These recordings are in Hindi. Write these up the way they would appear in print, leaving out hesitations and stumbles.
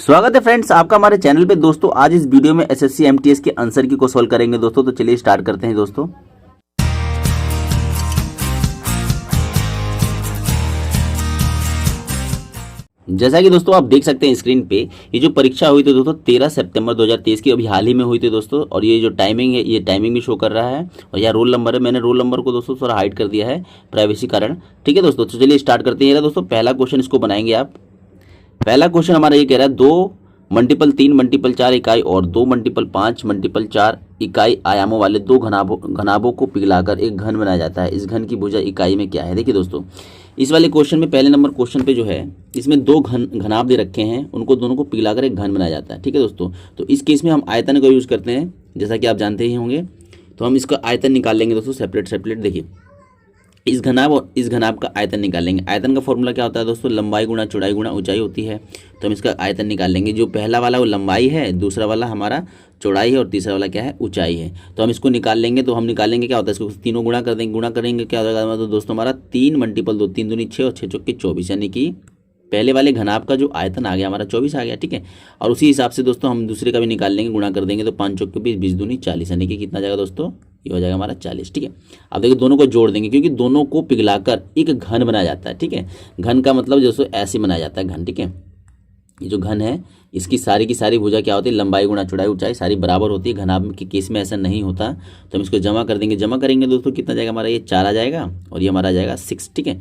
स्वागत है फ्रेंड्स आपका हमारे चैनल पे। दोस्तों आज इस वीडियो में एसएससी एमटीएस के आंसर की को सॉल्व करेंगे दोस्तों। तो चलिए स्टार्ट करते हैं दोस्तों। जैसा कि दोस्तों आप देख सकते हैं स्क्रीन पे, ये जो परीक्षा हुई थी दोस्तों 13 सितंबर 2023 की, अभी हाल ही में हुई थी दोस्तों। और ये जो टाइमिंग है, ये टाइमिंग भी शो कर रहा है और यहाँ रोल नंबर है। मैंने रोल नंबर को दोस्तों थोड़ा हाइड कर दिया है प्राइवेसी कारण। ठीक है दोस्तों, तो चलिए स्टार्ट करते हैं। दोस्तों पहला क्वेश्चन इसको बनाएंगे आप। पहला क्वेश्चन हमारा ये कह रहा है 2 मल्टीपल 3 मल्टीपल 4 इकाई और 2 मल्टीपल 5 मल्टीपल 4 इकाई आयामों वाले दो घनाभों को पिघलाकर एक घन बनाया जाता है। इस घन की भुजा इकाई में क्या है? देखिए दोस्तों, इस वाले क्वेश्चन में पहले नंबर क्वेश्चन पे जो है, इसमें दो घनाभ दे रखे हैं, उनको दोनों को पिघलाकर एक घन बनाया जाता है। ठीक है दोस्तों, तो इस केस में हम आयतन का यूज़ करते हैं, जैसा कि आप जानते ही होंगे। तो हम इसका आयतन निकाल लेंगे दोस्तों सेपरेट सेपरेट। देखिए इस घनाभ और इस घनाभ का आयतन निकाल लेंगे। आयतन का फॉर्मूला क्या होता है दोस्तों? लंबाई गुणा चौड़ाई गुणा ऊंचाई होती है। तो हम इसका आयतन निकाल लेंगे। जो पहला वाला वो लंबाई है, दूसरा वाला हमारा चौड़ाई है और तीसरा वाला क्या है? ऊंचाई है। तो हम इसको निकाल लेंगे। तो हम निकालेंगे क्या होता है, इसको तीनों गुणा कर देंगे। गुणा करेंगे क्या हो जाएगा तो दोस्तों हमारा 3 मल्टीपल 2 3 दूनी 6 और 6 चौके 24, यानी कि पहले वाले घनाभ का जो आयतन आ गया हमारा 24 आ गया। ठीक है, और उसी हिसाब से दोस्तों हम दूसरे का भी निकाल लेंगे। गुणा कर देंगे तो 5 चौके 20 20 दूनी 40, यानी कि कितना जाएगा दोस्तों? ये हो जाएगा हमारा 40। ठीक है, अब देखिए दोनों को जोड़ देंगे, क्योंकि दोनों को पिघलाकर एक घन बनाया जाता है। ठीक है, घन का मतलब दोस्तों ऐसे बनाया जाता है घन। ठीक है, ये जो घन है इसकी सारी की सारी भुजा क्या होती है? लंबाई गुणा चौड़ाई ऊंचाई सारी बराबर होती है। घनाभ के केस में ऐसा नहीं होता। तो हम इसको जमा कर देंगे। जमा करेंगे दोस्तों कितना जाएगा हमारा? ये 4 आ जाएगा और ये हमारा आ जाएगा 6। ठीक है,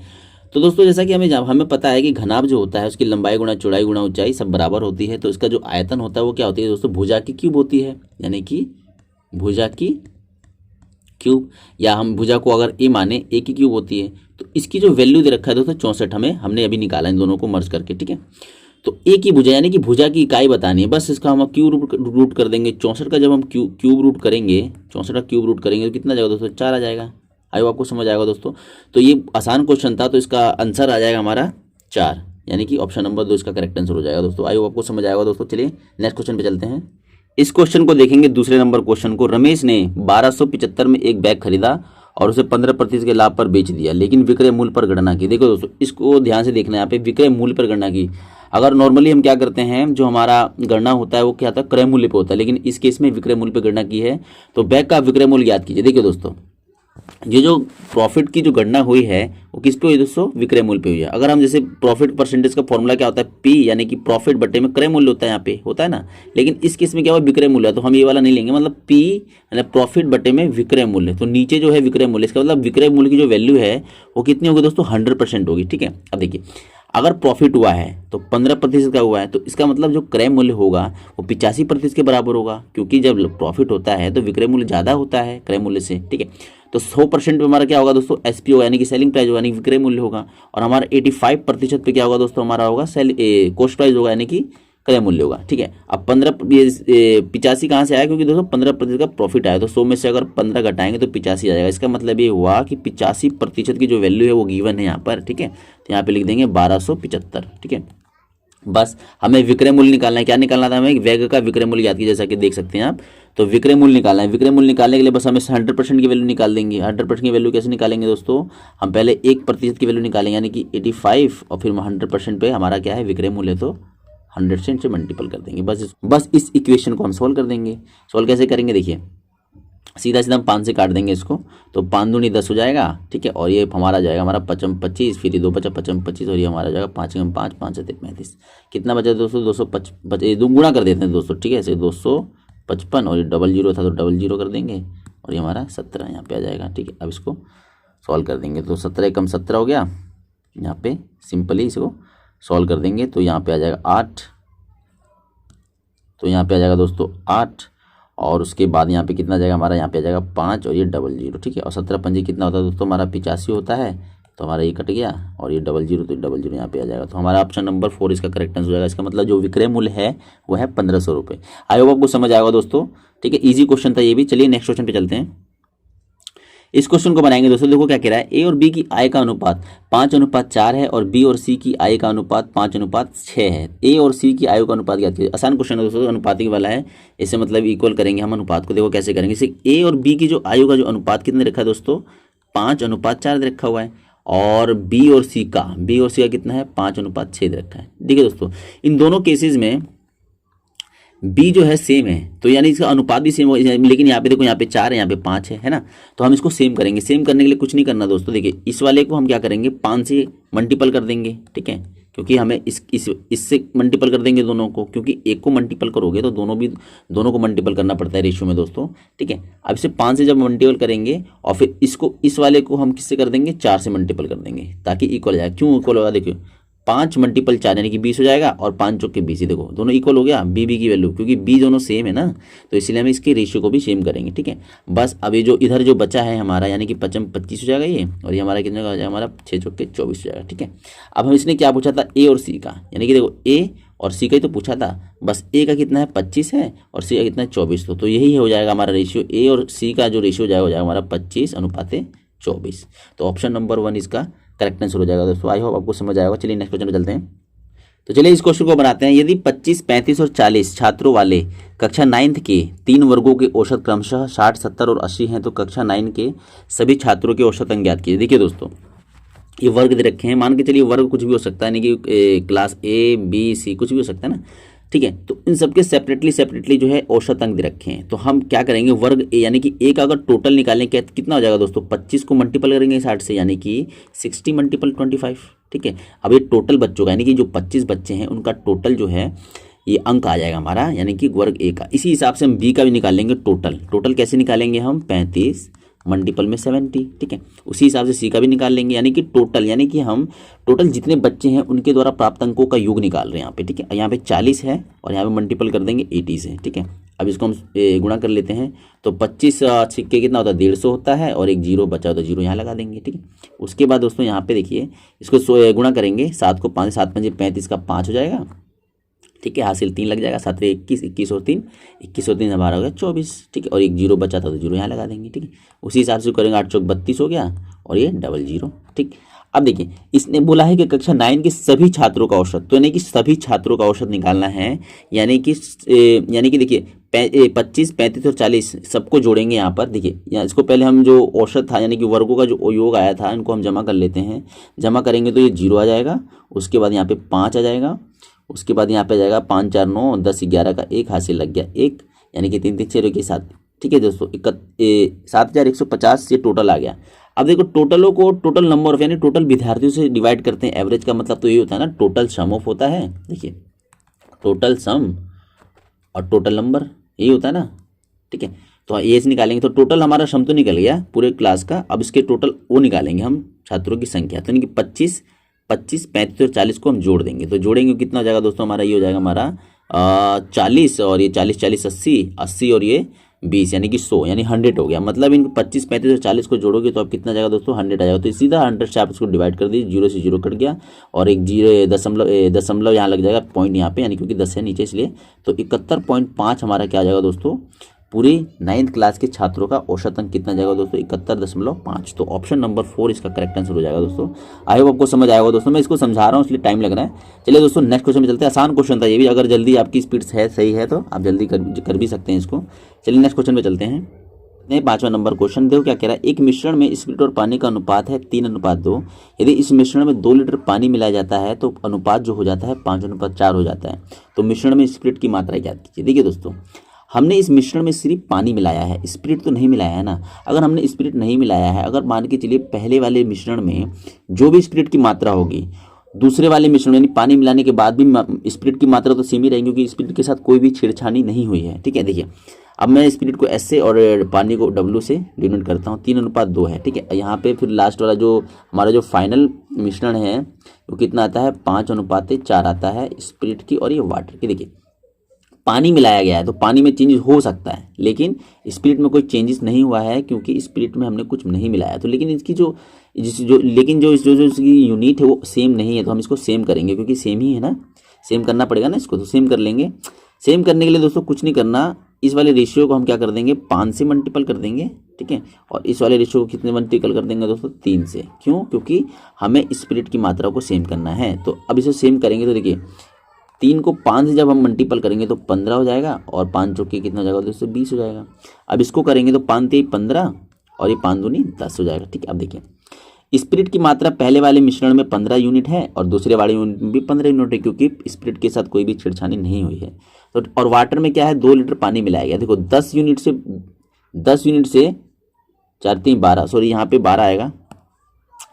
तो दोस्तों जैसा कि हमें पता है कि घनाभ जो होता है उसकी लंबाई गुणा चौड़ाई गुणा ऊंचाई सब बराबर होती है। तो इसका जो आयतन होता है वो क्या होती है दोस्तों? भुजा की क्यूब होती है, यानी कि भुजा की क्यूब, या हम भुजा को अगर ए माने, ए की क्यूब होती है। तो इसकी जो वैल्यू दे रखा है दोस्तों 64 हमने अभी निकाला इन दोनों को मर्ज करके। ठीक है, तो ए की भुजा यानी कि भुजा की इकाई बतानी है, बस इसका हम क्यूब रूट कर देंगे। 64 का जब हम क्यूब रूट करेंगे, 64 का क्यूब रूट करेंगे तो कितना जाएगा दोस्तों? 4 आ जाएगा। आई आपको समझ आएगा दोस्तों। तो ये आसान क्वेश्चन था, तो इसका आंसर आ जाएगा हमारा 4, यानी कि ऑप्शन नंबर 2 इसका करेक्ट आंसर हो जाएगा दोस्तों। आई आपको समझ आएगा दोस्तों। चलिए नेक्स्ट क्वेश्चन पे चलते हैं। इस क्वेश्चन को देखेंगे, दूसरे नंबर क्वेश्चन को। रमेश ने 1275 में एक बैग खरीदा और उसे 15% के लाभ पर बेच दिया, लेकिन विक्रय मूल्य पर गणना की। देखो दोस्तों, इसको ध्यान से देखना है यहाँ पे, विक्रय मूल्य पर गणना की। अगर नॉर्मली हम क्या करते हैं, जो हमारा गणना होता है वो क्या होता है? क्रय मूल्य पे होता है, लेकिन इस केस में विक्रय मूल्य पर गणना की है। तो बैग का विक्रय मूल्य याद कीजिए। देखिए दोस्तों, ये जो प्रॉफिट की जो गणना हुई है वो किस पे हुई दोस्तों? विक्रय मूल्य पे हुई है। अगर हम जैसे प्रॉफिट परसेंटेज का फॉर्मूला क्या होता है? पी, यानी कि प्रॉफिट बटे में क्रय मूल्य होता है, यहाँ पे होता है ना। लेकिन इस केस में क्या हुआ? विक्रय मूल्य है, तो हम ये वाला नहीं लेंगे। मतलब पी मतलब प्रॉफिट बटे में विक्रय मूल्य, तो नीचे जो है विक्रय मूल्य, इसका मतलब विक्रय मूल्य की जो वैल्यू है वो कितनी होगी दोस्तों? 100% होगी। ठीक है, अब देखिए अगर प्रॉफिट हुआ है तो 15% का हुआ है, तो इसका मतलब जो क्रय मूल्य होगा वो 85% के बराबर होगा, क्योंकि जब प्रॉफिट होता है तो विक्रय मूल्य ज़्यादा होता है क्रय मूल्य से। ठीक है, तो 100% पे हमारा क्या होगा दोस्तों? एसपी होगा, यानी कि सेलिंग प्राइस होगा, यानी कि विक्रय मूल्य होगा। और हमारा 85% पे क्या होगा दोस्तों? हमारा होगा कॉस्ट प्राइस होगा, यानी कि क्रय मूल्य होगा। ठीक है, अब 85 कहाँ से आया? क्योंकि दोस्तों 15% का प्रॉफिट आया, तो 100 में से अगर 15 घटाएंगे तो 85 आ जाएगा। इसका मतलब ये हुआ कि 85% की जो वैल्यू है वो गिवन है यहाँ पर। ठीक है, तो यहाँ पे लिख देंगे 1275। ठीक है, बस हमें विक्रय मूल्य निकालना है। क्या निकालना था हमें? बैग का विक्रय मूल्य याद कीजिए, जैसा कि देख सकते हैं आप। तो विक्रय मूल्य निकालना है। विक्रय मूल्य निकालने के लिए बस हमें 100% की वैल्यू निकाल देंगे। 100% की वैल्यू कैसे निकालेंगे दोस्तों? हम पहले 1% की वैल्यू निकालेंगे, यानी कि 85, और फिर 100% पे हमारा क्या है? विक्रय मूल्य, तो 100 से मल्टीपल कर देंगे। बस इस इक्वेशन को हम सोल्व कर देंगे। सोल्व कैसे करेंगे? देखिए सीधा सीधा हम 5 से काट देंगे इसको, तो 5 दूनी 10 हो जाएगा। ठीक है, और ये हमारा जाएगा हमारा 55 25, फिर ये 2 बचा 55 25, और ये हमारा जाएगा 5 5 5 7 35। कितना बचा दोस्तों? 255, दो गुणा कर देते हैं दोस्तों। ठीक है, ऐसे 255, और ये डबल जीरो था तो डबल जीरो कर देंगे, और ये हमारा 17 यहाँ पे आ जाएगा। ठीक है, अब इसको सॉल्व कर देंगे। तो 17 कम 17 हो गया, यहाँ पे सिंपली इसको सॉल्व कर देंगे। तो यहाँ पे आ जाएगा 8, तो यहाँ पे आ जाएगा दोस्तों 8, और उसके बाद यहाँ पे कितना जाएगा हमारा? यहाँ पे आ जाएगा 5, और ये डबल जीरो। ठीक है, और 17 पंजे कितना होता है दोस्तों? हमारा 85 होता है, तो हमारा ये कट गया, और ये डबल जीरो, तो डबल जीरो यहाँ पे आ जाएगा। तो हमारा ऑप्शन नंबर 4 इसका करेक्ट आंसर हो जाएगा। इसका मतलब जो विक्रय मूल्य है वो है 1500 रुपये। आई होप आपको समझ आएगा दोस्तों। ठीक है, ईजी क्वेश्चन था ये भी। चलिए नेक्स्ट क्वेश्चन पे चलते हैं। इस क्वेश्चन को बनाएंगे दोस्तों। देखो क्या कह रहा है, ए और बी की आय का अनुपात 5:4 है और बी और सी की आय का अनुपात 5:6 है। ए और सी की आयु का अनुपात ज्ञात कीजिए। आसान क्वेश्चन है दोस्तों, अनुपातिक वाला है। इसे मतलब इक्वल करेंगे हम अनुपात को। देखो कैसे करेंगे, इसे ए और बी की जो आयु का जो अनुपात कितने रखा है दोस्तों? 5:4 रखा हुआ है। और बी और सी का कितना है? 5:6 रखा है। ठीक है दोस्तों, इन दोनों केसेस में बी जो है सेम है, तो यानी इसका अनुपात भी सेम हो, लेकिन यहाँ पे देखो, यहाँ पे 4 है, यहाँ पे 5 है ना। तो हम इसको सेम करेंगे। सेम करने के लिए कुछ नहीं करना दोस्तों, देखिए इस वाले को हम क्या करेंगे 5 से मल्टीपल कर देंगे, ठीक है, क्योंकि हमें इससे मल्टीपल कर देंगे दोनों को, क्योंकि एक को मल्टीपल करोगे तो दोनों को मल्टीपल करना पड़ता है रेशियो में दोस्तों, ठीक है। अब इसे 5 से जब मल्टीपल करेंगे और फिर इसको इस वाले को हम किससे कर देंगे 4 से मल्टीपल कर देंगे, ताकि इक्वल हो जाए। क्यों इक्वल होगा, देखिए 5 मल्टीपल 4 यानी कि 20 हो जाएगा, और 5 चौक के 20 ही देखो दोनों इक्वल हो गया बी की वैल्यू, क्योंकि बी दोनों सेम है ना, तो इसलिए हम इसके रेशियो को भी सेम करेंगे, ठीक है। बस अब ये जो इधर जो बचा है हमारा, यानी कि 5 25 हो जाएगा ये, और ये हमारा कितना का हो जाएगा, हमारा 6 चौक के 24 हो जाएगा, ठीक है। अब हम इसने क्या पूछा था, ए और सी का, यानी कि देखो ए और सी का ही तो पूछा था, बस ए का कितना है 25 है और सी का कितना है 24, तो यही हो जाएगा हमारा रेशियो, ए और सी का जो रेशियो हो जाएगा हमारा 25:24। तो ऑप्शन नंबर 1 इसका करेक्ट आंसर हो जाएगा दोस्तों। आई होप आपको समझ आएगा। चलिए नेक्स्ट क्वेश्चन पे चलते हैं। तो चलिए इस क्वेश्चन को बनाते हैं। यदि 25, 35 और 40 छात्रों वाले कक्षा 9th के 3 वर्गों के औसत क्रमशः 60, 70 और 80 हैं, तो कक्षा 9 के सभी छात्रों के औसत अंक ज्ञात कीजिए। देखिए दोस्तों, ये वर्ग दे रखे हैं, मान के चलिए वर्ग कुछ भी हो सकता है, यानी कि क्लास ए बी सी कुछ भी हो सकता है ना, ठीक है। तो इन सबके सेपरेटली जो है औसत अंक दे रखे हैं। तो हम क्या करेंगे, वर्ग ए यानी कि ए का अगर टोटल निकालें कितना हो जाएगा दोस्तों, 25 को मल्टीपल करेंगे 60 से, यानी कि 60 × 25, ठीक है। अब ये टोटल बच्चों का, यानी कि जो 25 बच्चे हैं उनका टोटल जो है ये अंक आ जाएगा हमारा, यानी कि वर्ग ए का। इसी हिसाब से हम बी का भी निकालेंगे टोटल कैसे निकालेंगे हम, 35 मल्टीपल में 70, ठीक है। उसी हिसाब से सी का भी निकाल लेंगे, यानी कि टोटल, यानी कि हम टोटल जितने बच्चे हैं उनके द्वारा प्राप्त अंकों का योग निकाल रहे हैं यहाँ पे, ठीक है। यहाँ पे 40 है और यहाँ पे मल्टीपल कर देंगे 80 से, ठीक है। अब इसको हम गुणा कर लेते हैं, तो 25 सिक्के कितना होता है 150 होता है, और एक जीरो बचा होता है, जीरो यहाँ लगा देंगे, ठीक है। उसके बाद दोस्तों यहाँ पे देखिए इसको गुणा करेंगे, 7 को 5 7 5 35 का 5 हो जाएगा, ठीक है। हासिल 3 लग जाएगा, 7 21, 21 और 3 हमारा हो गया 24, ठीक है। और एक जीरो बचा था तो जीरो यहाँ लगा देंगे, ठीक है। उसी हिसाब से करेंगे, 8 चौक 32 हो गया, और ये डबल जीरो, ठीक। अब देखिए इसने बोला है कि कक्षा 9 के सभी छात्रों का औसत, तो यानी कि सभी छात्रों का औसत निकालना है, यानी कि देखिए 25, 35 और 40 सबको जोड़ेंगे यहाँ पर। देखिए इसको पहले हम जो औसत था, यानी कि वर्गों का जो योग आया था, इनको हम जमा कर लेते हैं। जमा करेंगे तो ये 0 आ जाएगा, उसके बाद यहाँ पे 5 आ जाएगा, उसके बाद यहाँ पे आ जाएगा 5 4 9 10 11 का 1 हासिल लग गया 1, यानी कि 3 3 6 के 7, ठीक है दोस्तों। 7150 ये टोटल आ गया। अब देखो टोटलों को टोटल नंबर ऑफ यानी टोटल विद्यार्थियों से डिवाइड करते हैं। एवरेज का मतलब तो ये होता है ना, टोटल सम ऑफ होता है। देखिए टोटल सम और टोटल नंबर यही होता है ना, ठीक है। तो ये से निकालेंगे तो टोटल हमारा सम तो निकल गया पूरे क्लास का। अब इसके टोटल वो निकालेंगे हम छात्रों की संख्या, तो यानी कि 25, 35 और 40 को हम जोड़ देंगे। तो जोड़ेंगे कितना हो जाएगा दोस्तों, हमारा ये हो जाएगा हमारा 40, और ये 40 40 80 और ये 20, यानी कि 100, यानी 100 हो गया। मतलब इन 25, 35 और 40 को जोड़ोगे तो अब कितना जाएगा दोस्तों, 100 आ जाएगा। तो सीधा 100 से आप इसको डिवाइड कर दीजिए, 0 से 0 कट गया, और एक जीरो दशमलव यहाँ लग जाएगा, पॉइंट यहाँ पे, यानी क्योंकि 10 है नीचे इसलिए। तो 71.5 हमारा क्या आ जाएगा दोस्तों, पूरी 9th क्लास के छात्रों का औसत अंक कितना जाएगा दोस्तों, 71.5। तो ऑप्शन नंबर 4 इसका करेक्ट आंसर हो जाएगा दोस्तों। आई होप आपको समझ आएगा दोस्तों, मैं इसको समझा रहा हूँ इसलिए टाइम लग रहा है। चलिए दोस्तों नेक्स्ट क्वेश्चन में चलते हैं। आसान क्वेश्चन था ये भी, अगर जल्दी आपकी स्पीड है सही है तो आप जल्दी कर भी सकते हैं इसको। चलिए नेक्स्ट क्वेश्चन में चलते हैं। 5वां नंबर क्वेश्चन देखो क्या कह रहा है। एक मिश्रण में स्पिरिट और पानी का अनुपात है 3:2। यदि इस मिश्रण में 2 लीटर पानी मिलाया जाता है तो अनुपात जो हो जाता है 5:4 हो जाता है। तो मिश्रण में स्पिरिट की मात्रा ज्ञात कीजिए। देखिए दोस्तों, हमने इस मिश्रण में सिर्फ पानी मिलाया है, स्पिरिट तो नहीं मिलाया है ना। अगर हमने स्पिरिट नहीं मिलाया है, अगर मान के चलिए पहले वाले मिश्रण में जो भी स्पिरिट की मात्रा होगी, दूसरे वाले मिश्रण यानी पानी मिलाने के बाद भी स्पिरिट की मात्रा तो सेम ही रहेगी, क्योंकि स्पिरिट के साथ कोई भी छेड़छाड़ी नहीं हुई है, ठीक है। देखिए अब मैं स्पिरिट को एस से और पानी को डब्ल्यू से डिनोट करता हूँ। 3:2 है, ठीक है। यहाँ पे फिर लास्ट वाला जो हमारा जो फाइनल मिश्रण है वो कितना आता है, 5:4 आता है स्पिरिट की और ये वाटर की। देखिए पानी मिलाया गया है तो पानी में चेंजेस हो सकता है, लेकिन स्पिरिट में कोई चेंजेस नहीं हुआ है, क्योंकि स्पिरिट में हमने कुछ नहीं मिलाया। तो लेकिन इसकी जो इसकी यूनिट है वो सेम नहीं है, तो हम इसको सेम करेंगे, क्योंकि सेम ही है ना, सेम करना पड़ेगा ना इसको, तो सेम कर लेंगे। सेम करने के लिए दोस्तों कुछ नहीं करना, इस वाले रेशियो को हम क्या कर देंगे 5 से मल्टीपल कर देंगे, ठीक है। और इस वाले रेशियो को कितने मल्टीपल कर देंगे दोस्तों, 3 से। क्यों, क्योंकि हमें स्पिरिट की मात्रा को सेम करना है। तो अब इसे सेम करेंगे तो देखिए 3 को 5 से जब हम मल्टीपल करेंगे तो 15 हो जाएगा, और 5 चौके कितना हो जाएगा दोस्तों, 20 हो जाएगा। अब इसको करेंगे तो 5 3 15 और ये 5 दूनी 10 हो जाएगा, ठीक है। अब देखिए स्पिरिट की मात्रा पहले वाले मिश्रण में 15 यूनिट है और दूसरे वाले यूनिट में भी 15 यूनिट है, क्योंकि स्पिरिट के साथ कोई भी छेड़छानी नहीं हुई है। तो और वाटर में क्या है, 2 लीटर पानी मिलाया गया। देखो 10 यूनिट से 4 3 12, सॉरी यहाँ पे 12 आएगा,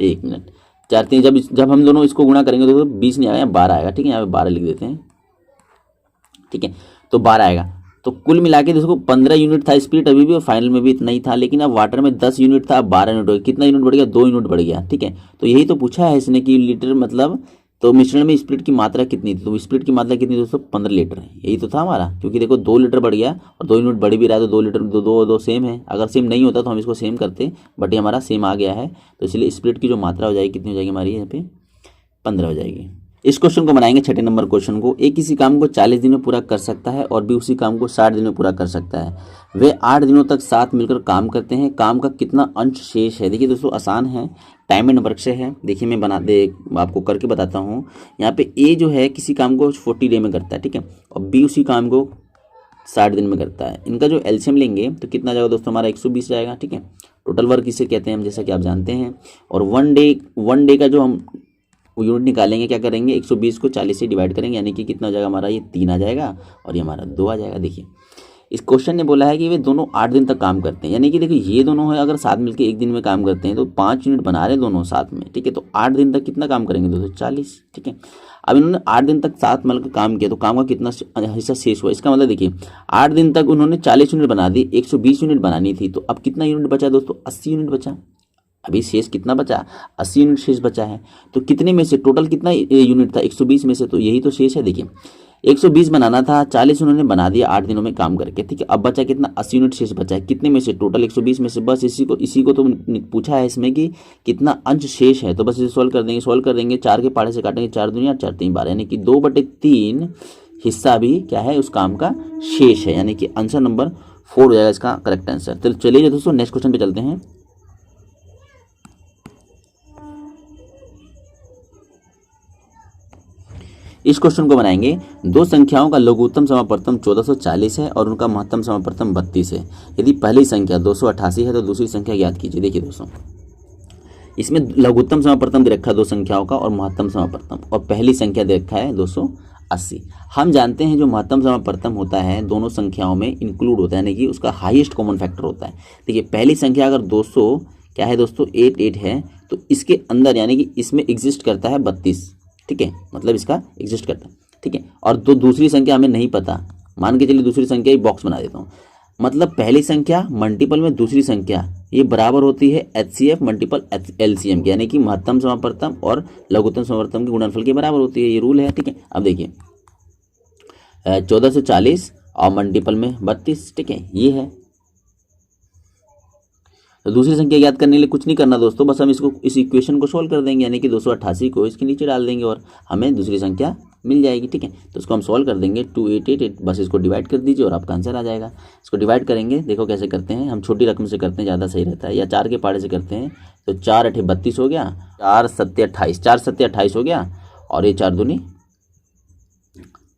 1 मिनट, 4 3 जब हम दोनों इसको गुणा करेंगे तो 20 नहीं आएगा, 12 आएगा। ठीक है, यहाँ पे 12 लिख देते हैं। ठीक है, तो 12 आएगा। तो कुल मिला के देखो 15 यूनिट था स्पिरिट अभी भी, और फाइनल में भी इतना ही था, लेकिन अब वाटर में 10 यूनिट था, अब 12 यूनिट हो गया। कितना यूनिट बढ़ गया, 2 यूनिट बढ़ गया। ठीक है, तो यही तो पूछा है इसने कि लीटर मतलब, तो मिश्रण में स्पिरिट की मात्रा कितनी थी, तो स्पिरिट की मात्रा कितनी थी दोस्तों, 15 लीटर है। यही तो था हमारा, क्योंकि देखो 2 लीटर बढ़ गया और 2 यूनिट बढ़ भी रहा है, तो 2 लीटर दो सेम है। अगर सेम नहीं होता तो हम इसको सेम करते, बट ये हमारा सेम आ गया है, तो इसलिए स्पिरिट की जो मात्रा हो जाएगी कितनी हो जाएगी हमारी, यहाँ पे 15 हो जाएगी। इस क्वेश्चन को बनाएंगे 6 नंबर क्वेश्चन को। एक किसी काम को 40 दिन में पूरा कर सकता है और भी उसी काम को 60 दिन में पूरा कर सकता है। वे 8 दिनों तक साथ मिलकर काम करते हैं। काम का कितना अंश शेष है। देखिए दोस्तों आसान है, टाइम एंड वर्क से है। देखिए मैं आपको करके बताता हूँ। यहाँ पे ए जो है किसी काम को 40 डे में करता है, ठीक है, और बी उसी काम को 60 दिन में करता है। इनका जो एलसीएम लेंगे तो कितना जाएगा दोस्तों, हमारा 120 जाएगा। ठीक है, टोटल वर्क इसे कहते हैं हम, जैसा कि आप जानते हैं। और वन डे का जो हम यूनिट निकालेंगे, क्या करेंगे, 120 को 40 से डिवाइड करेंगे, यानी कि कितना हो जाएगा हमारा, ये 3 आ जाएगा और ये हमारा 2 आ जाएगा। देखिए इस क्वेश्चन ने बोला है कि वे दोनों 8 दिन तक काम करते हैं, यानी कि देखिए ये दोनों है अगर साथ मिलकर 1 दिन में काम करते हैं तो 5 यूनिट बना रहे हैं दोनों साथ में। ठीक है, तो 8 दिन तक कितना काम करेंगे दोस्तों, 40। ठीक है, अब इन्होंने 8 दिन तक साथ मिलकर काम किया तो काम का कितना हिस्सा शेष हुआ। इसका मतलब देखिए 8 दिन तक उन्होंने 40 यूनिट बना दी, 120 यूनिट बनानी थी, तो अब कितना यूनिट बचा दोस्तों, 80 यूनिट बचा। अभी शेष कितना बचा, 80 यूनिट शेष बचा है। तो कितने में से, टोटल कितना यूनिट था, 120 में से, तो यही तो शेष है। देखिए 120 बनाना था, 40 उन्होंने बना दिया 8 दिनों में काम करके। ठीक है, अब बचा कितना, 80 यूनिट शेष बचा है। कितने में से, टोटल 120 में से। बस इसी को तो पूछा है इसमें कि कितना अंश शेष है, तो बस इसे सॉल्व कर देंगे। 4 के पहाड़े से काटेंगे, 4 दूनी 8, 4 3 12, यानी कि 2/3 हिस्सा भी क्या है, उस काम का शेष है, यानी कि आंसर नंबर 4 हो जाएगा इसका करेक्ट आंसर। तो चलिए दोस्तों नेक्स्ट क्वेश्चन पे चलते हैं। इस क्वेश्चन को बनाएंगे। 2 संख्याओं का लघुत्तम समापवर्तन 1440 है और उनका महत्तम समापवर्तन 32 है। यदि पहली संख्या 288 है तो दूसरी संख्या ज्ञात कीजिए। देखिए दोस्तों इसमें लघुत्तम समापवर्तन दे रखा है 2 संख्याओं का और महत्तम समापवर्तन, और पहली संख्या दे रखा है 280। हम जानते हैं जो महत्तम समापवर्तन होता है दोनों संख्याओं में इंक्लूड होता है, यानी कि उसका हाईएस्ट कॉमन फैक्टर होता है। देखिए पहली संख्या अगर 200 क्या है दोस्तों 88 है, तो इसके अंदर यानी कि इसमें एग्जिस्ट करता है 32। ठीक है, मतलब इसका एग्जिस्ट करता है। ठीक है, और तो दूसरी संख्या हमें नहीं पता, मान के चलिए दूसरी संख्या ही बॉक्स बना देता हूँ। मतलब पहली संख्या मल्टीपल में दूसरी संख्या, ये बराबर होती है HCF मल्टीपल LCM की, यानी कि महत्तम समापवर्तन और लघुत्तम समापवर्तन के गुणनफल के बराबर होती है। ये रूल है। ठीक है, अब देखिए 1440 और मल्टीपल में 32। ठीक है, ये है। तो दूसरी संख्या याद करने के लिए कुछ नहीं करना दोस्तों, बस हम इसको इस इक्वेशन को सोल्व कर देंगे, यानी कि 288 को इसके नीचे डाल देंगे और हमें दूसरी संख्या मिल जाएगी। ठीक है, तो इसको हम सॉल्व कर देंगे 2888, बस इसको डिवाइड कर दीजिए और आपका आंसर आ जाएगा। इसको डिवाइड करेंगे, देखो कैसे करते हैं, हम छोटी रकम से करते हैं, ज़्यादा सही रहता है, या 4 के पहाड़े से करते हैं। तो 4 8 32 हो गया, 4 7 28, 4 7 28 हो गया, और ये 4 दूनी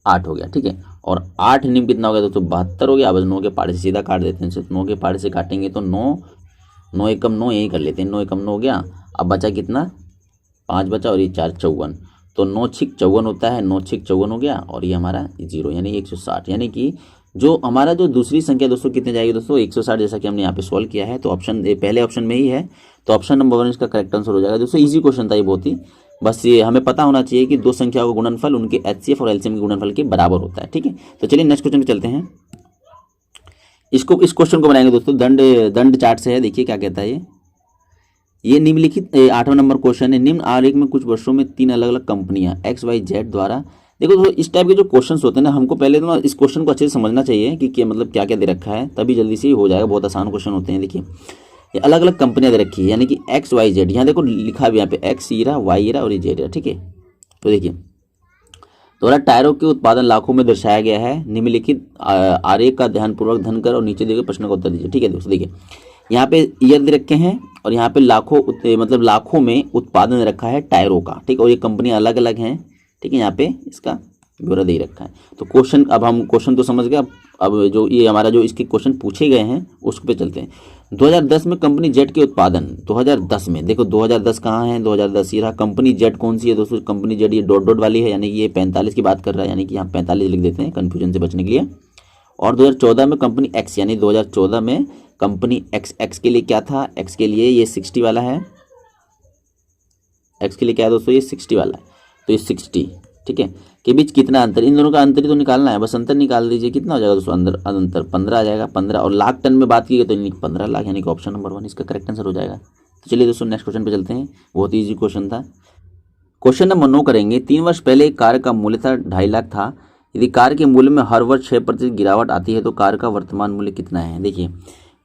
8 हो गया। ठीक है, और 8 निम कितना हो गया दोस्तों 72 हो गया। बस 9 के पहाड़े से सीधा काट देते हैं, सिर्फ 9 के पहाड़े से काटेंगे तो 9 एकम 9 यही कर लेते हैं, 9 एकम 9 हो गया। अब बचा कितना, 5 बचा, और ये 4 54, तो 9 6 54 होता है, 9 6 54 हो गया, और ये हमारा 0 यानी 160। यानी कि जो हमारा जो दूसरी संख्या दोस्तों कितने जाएगी दोस्तों 160, जैसा कि हमने यहाँ पे सॉल्व किया है। तो ऑप्शन पहले ऑप्शन में ही है, तो ऑप्शन नंबर 1 इसका करेक्ट आंसर हो जाएगा। दोस्तों इजी क्वेश्चन था ये बहुत ही, बस ये हमें पता होना चाहिए कि 2 संख्याओं का गुणनफल उनके HCF और LCM के गुणनफल के बराबर होता है। ठीक है, तो चलिए नेक्स्ट क्वेश्चन पे चलते हैं। इस क्वेश्चन को बनाएंगे दोस्तों दंड चार्ट से है। देखिए क्या कहता है ये निम्नलिखित 8वां नंबर क्वेश्चन है। निम्न आरेख में कुछ वर्षों में 3 अलग अलग कंपनियां XYZ द्वारा, देखो तो इस टाइप के जो क्वेश्चंस होते हैं ना, हमको पहले तो ना इस क्वेश्चन को अच्छे से समझना चाहिए कि क्या मतलब क्या क्या दे रखा है, तभी जल्दी से हो जाएगा। बहुत आसान क्वेश्चन होते हैं। देखिए ये अलग अलग कंपनियां दे रखी है, यानी कि XYZ, यहाँ देखो लिखा भी यहाँ पे X ईरा, Y ईरा और ये Z ईरा। ठीक है, तो देखिए द्वारा टायरों के उत्पादन लाखों में दर्शाया गया है। निम्नलिखित आरेख का ध्यानपूर्वक धन कर और नीचे दिए गए प्रश्न का उत्तर दीजिए। ठीक है दोस्तों, देखिए यहाँ पे ईयर दे रखे हैं और यहाँ पे लाखों में उत्पादन रखा है टायरों का। ठीक है, और ये कंपनी अलग अलग हैं। ठीक है, यहाँ पे इसका ब्यौरा दे ही रखा है। तो क्वेश्चन, अब हम क्वेश्चन तो समझ गए, अब जो ये हमारा जो इसके क्वेश्चन पूछे गए हैं उस पे चलते हैं। 2010 में कंपनी जेट के उत्पादन, 2010 में देखो 2010 कहाँ है, 2010 ये रहा। कंपनी जेट कौन सी है दोस्तों, कंपनी जेट ये डॉट डॉट वाली है, यानी कि ये 45 की बात कर रहा है, यानी कि यहाँ 45 लिख देते हैं कन्फ्यूजन से बचने के लिए। और 2014 में कंपनी एक्स, यानी 2014 में कंपनी एक्स, एक्स के लिए क्या था, एक्स के लिए ये 60 वाला है, एक्स के लिए क्या है दोस्तों, ये 60 वाला है, तो ये 60 ठीक है, के बीच कितना अंतर, इन दोनों का अंतर ही तो निकालना है, बस अंतर निकाल दीजिए, कितना हो जाएगा दोस्तों, अंतर 15 आ जाएगा, 15। और लाख टन में बात की तो 15 लाख, यानी कि ऑप्शन नंबर 1 इसका करेक्ट आंसर हो जाएगा। तो चलिए दोस्तों नेक्स्ट क्वेश्चन पे चलते हैं, बहुत ईजी क्वेश्चन था। क्वेश्चन नंबर 9 करेंगे। 3 वर्ष पहले एक कार का मूल्य था 2.5 लाख था, यदि कार के मूल्य में हर वर्ष 6% गिरावट आती है तो कार का वर्तमान मूल्य कितना है। देखिए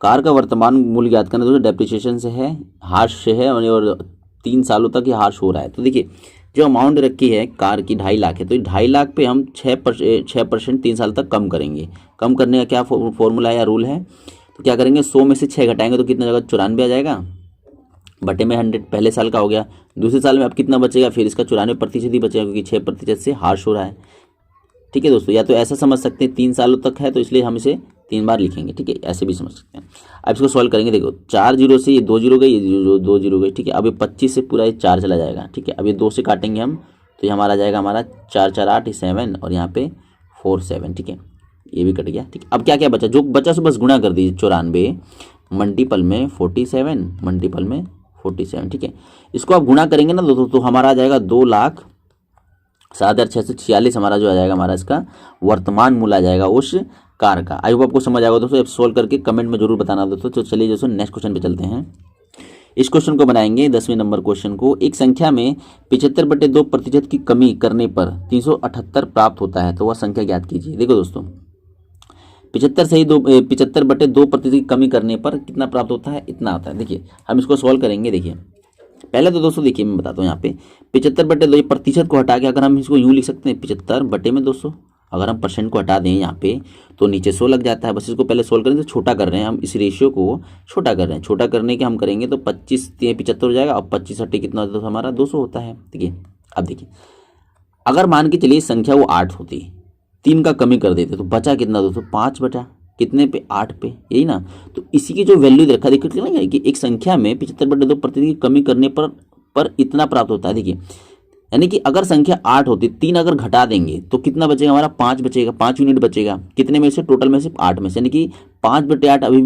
कार का वर्तमान मूल्य ज्ञात करना दोस्तों डेप्रिसिएशन से है, हार्श से है, और 3 सालों तक ये हार्श हो रहा है। तो देखिए जो अमाउंट रखी है कार की 2.5 लाख है, तो 2.5 लाख पे हम 6% 3 साल तक कम करेंगे। कम करने का क्या फॉर्मूला या रूल है, तो क्या करेंगे 100 में से 6 घटाएंगे तो कितना जगह 94 आ जाएगा, बटे में 100 पहले साल का हो गया। दूसरे साल में अब कितना बचेगा, फिर इसका 94% ही बचेगा, क्योंकि 6% से हार्श हो रहा है। ठीक है दोस्तों, या तो ऐसा समझ सकते हैं 3 सालों तक है तो इसलिए हम इसे 3 बार लिखेंगे, ठीक है, ऐसे भी समझ सकते हैं। अब इसको सॉल्व करेंगे, देखो 4 जीरो से ये 2 जीरो गई, ये 2 जीरो गई, ठीक है। अब ये 25 से पूरा ये 4 चला जाएगा, ठीक है। अब ये 2 से काटेंगे हम तो ये हमारा आ जाएगा हमारा 4 4 8 7 और यहाँ पे 4 7, ठीक है, ये भी कट गया, ठीक है। अब क्या क्या बचा, जो बचा सो बस गुणा कर दीजिए, 94 मल्टीपल में 47 मल्टीपल में 47, ठीक है। इसको आप गुणा करेंगे ना दोस्तों तो हमारा आ जाएगा 2,07,646 हमारा जो आ जाएगा, हमारा इसका वर्तमान मूल्य आ जाएगा उस कार का। आई होप आपको समझ आएगा दोस्तों, अब सोल्व करके कमेंट में जरूर बताना दोस्तों। तो चलिए दोस्तों नेक्स्ट क्वेश्चन पे चलते हैं। इस क्वेश्चन को बनाएंगे 10वें नंबर क्वेश्चन को। एक संख्या में 75/2% की कमी करने पर 378 प्राप्त होता है, तो वह संख्या ज्ञात कीजिए। देखो दोस्तों 75/2% की कमी करने पर कितना प्राप्त होता है, इतना आता है। देखिए हम इसको सॉल्व करेंगे। देखिए पहले तो दोस्तों देखिए मैं बताता हूँ, यहाँ पे 75/2 प्रतिशत को हटा के अगर हम इसको यूँ लिख सकते हैं 75/200, अगर हम परसेंट को हटा दें यहाँ पे तो नीचे 100 लग जाता है। बस इसको पहले सोल्व करें तो छोटा कर रहे हैं हम, इस रेशियो को छोटा कर रहे हैं। छोटा करने के हम करेंगे तो 25 75 हो जाएगा, और 25 80 कितना होता है तो हमारा 200 होता है। देखिए अब देखिए अगर मान के चलिए संख्या वो 8 होती, 3 का कमी कर देते तो बचा कितना दोस्तों, 5 बटा कितने पे, 8 पे, यही ना। तो इसी की जो वैल्यू देखा देखिए ना कि एक संख्या में 75/2% की कमी करने पर इतना प्राप्त होता है। देखिए यानी कि अगर संख्या 8 होती, 3 अगर घटा देंगे तो कितना बचेगा हमारा, 5 बचेगा, 5 यूनिट बचेगा। कितने में से, टोटल में से 8 में से, यानी कि 5/8 अभी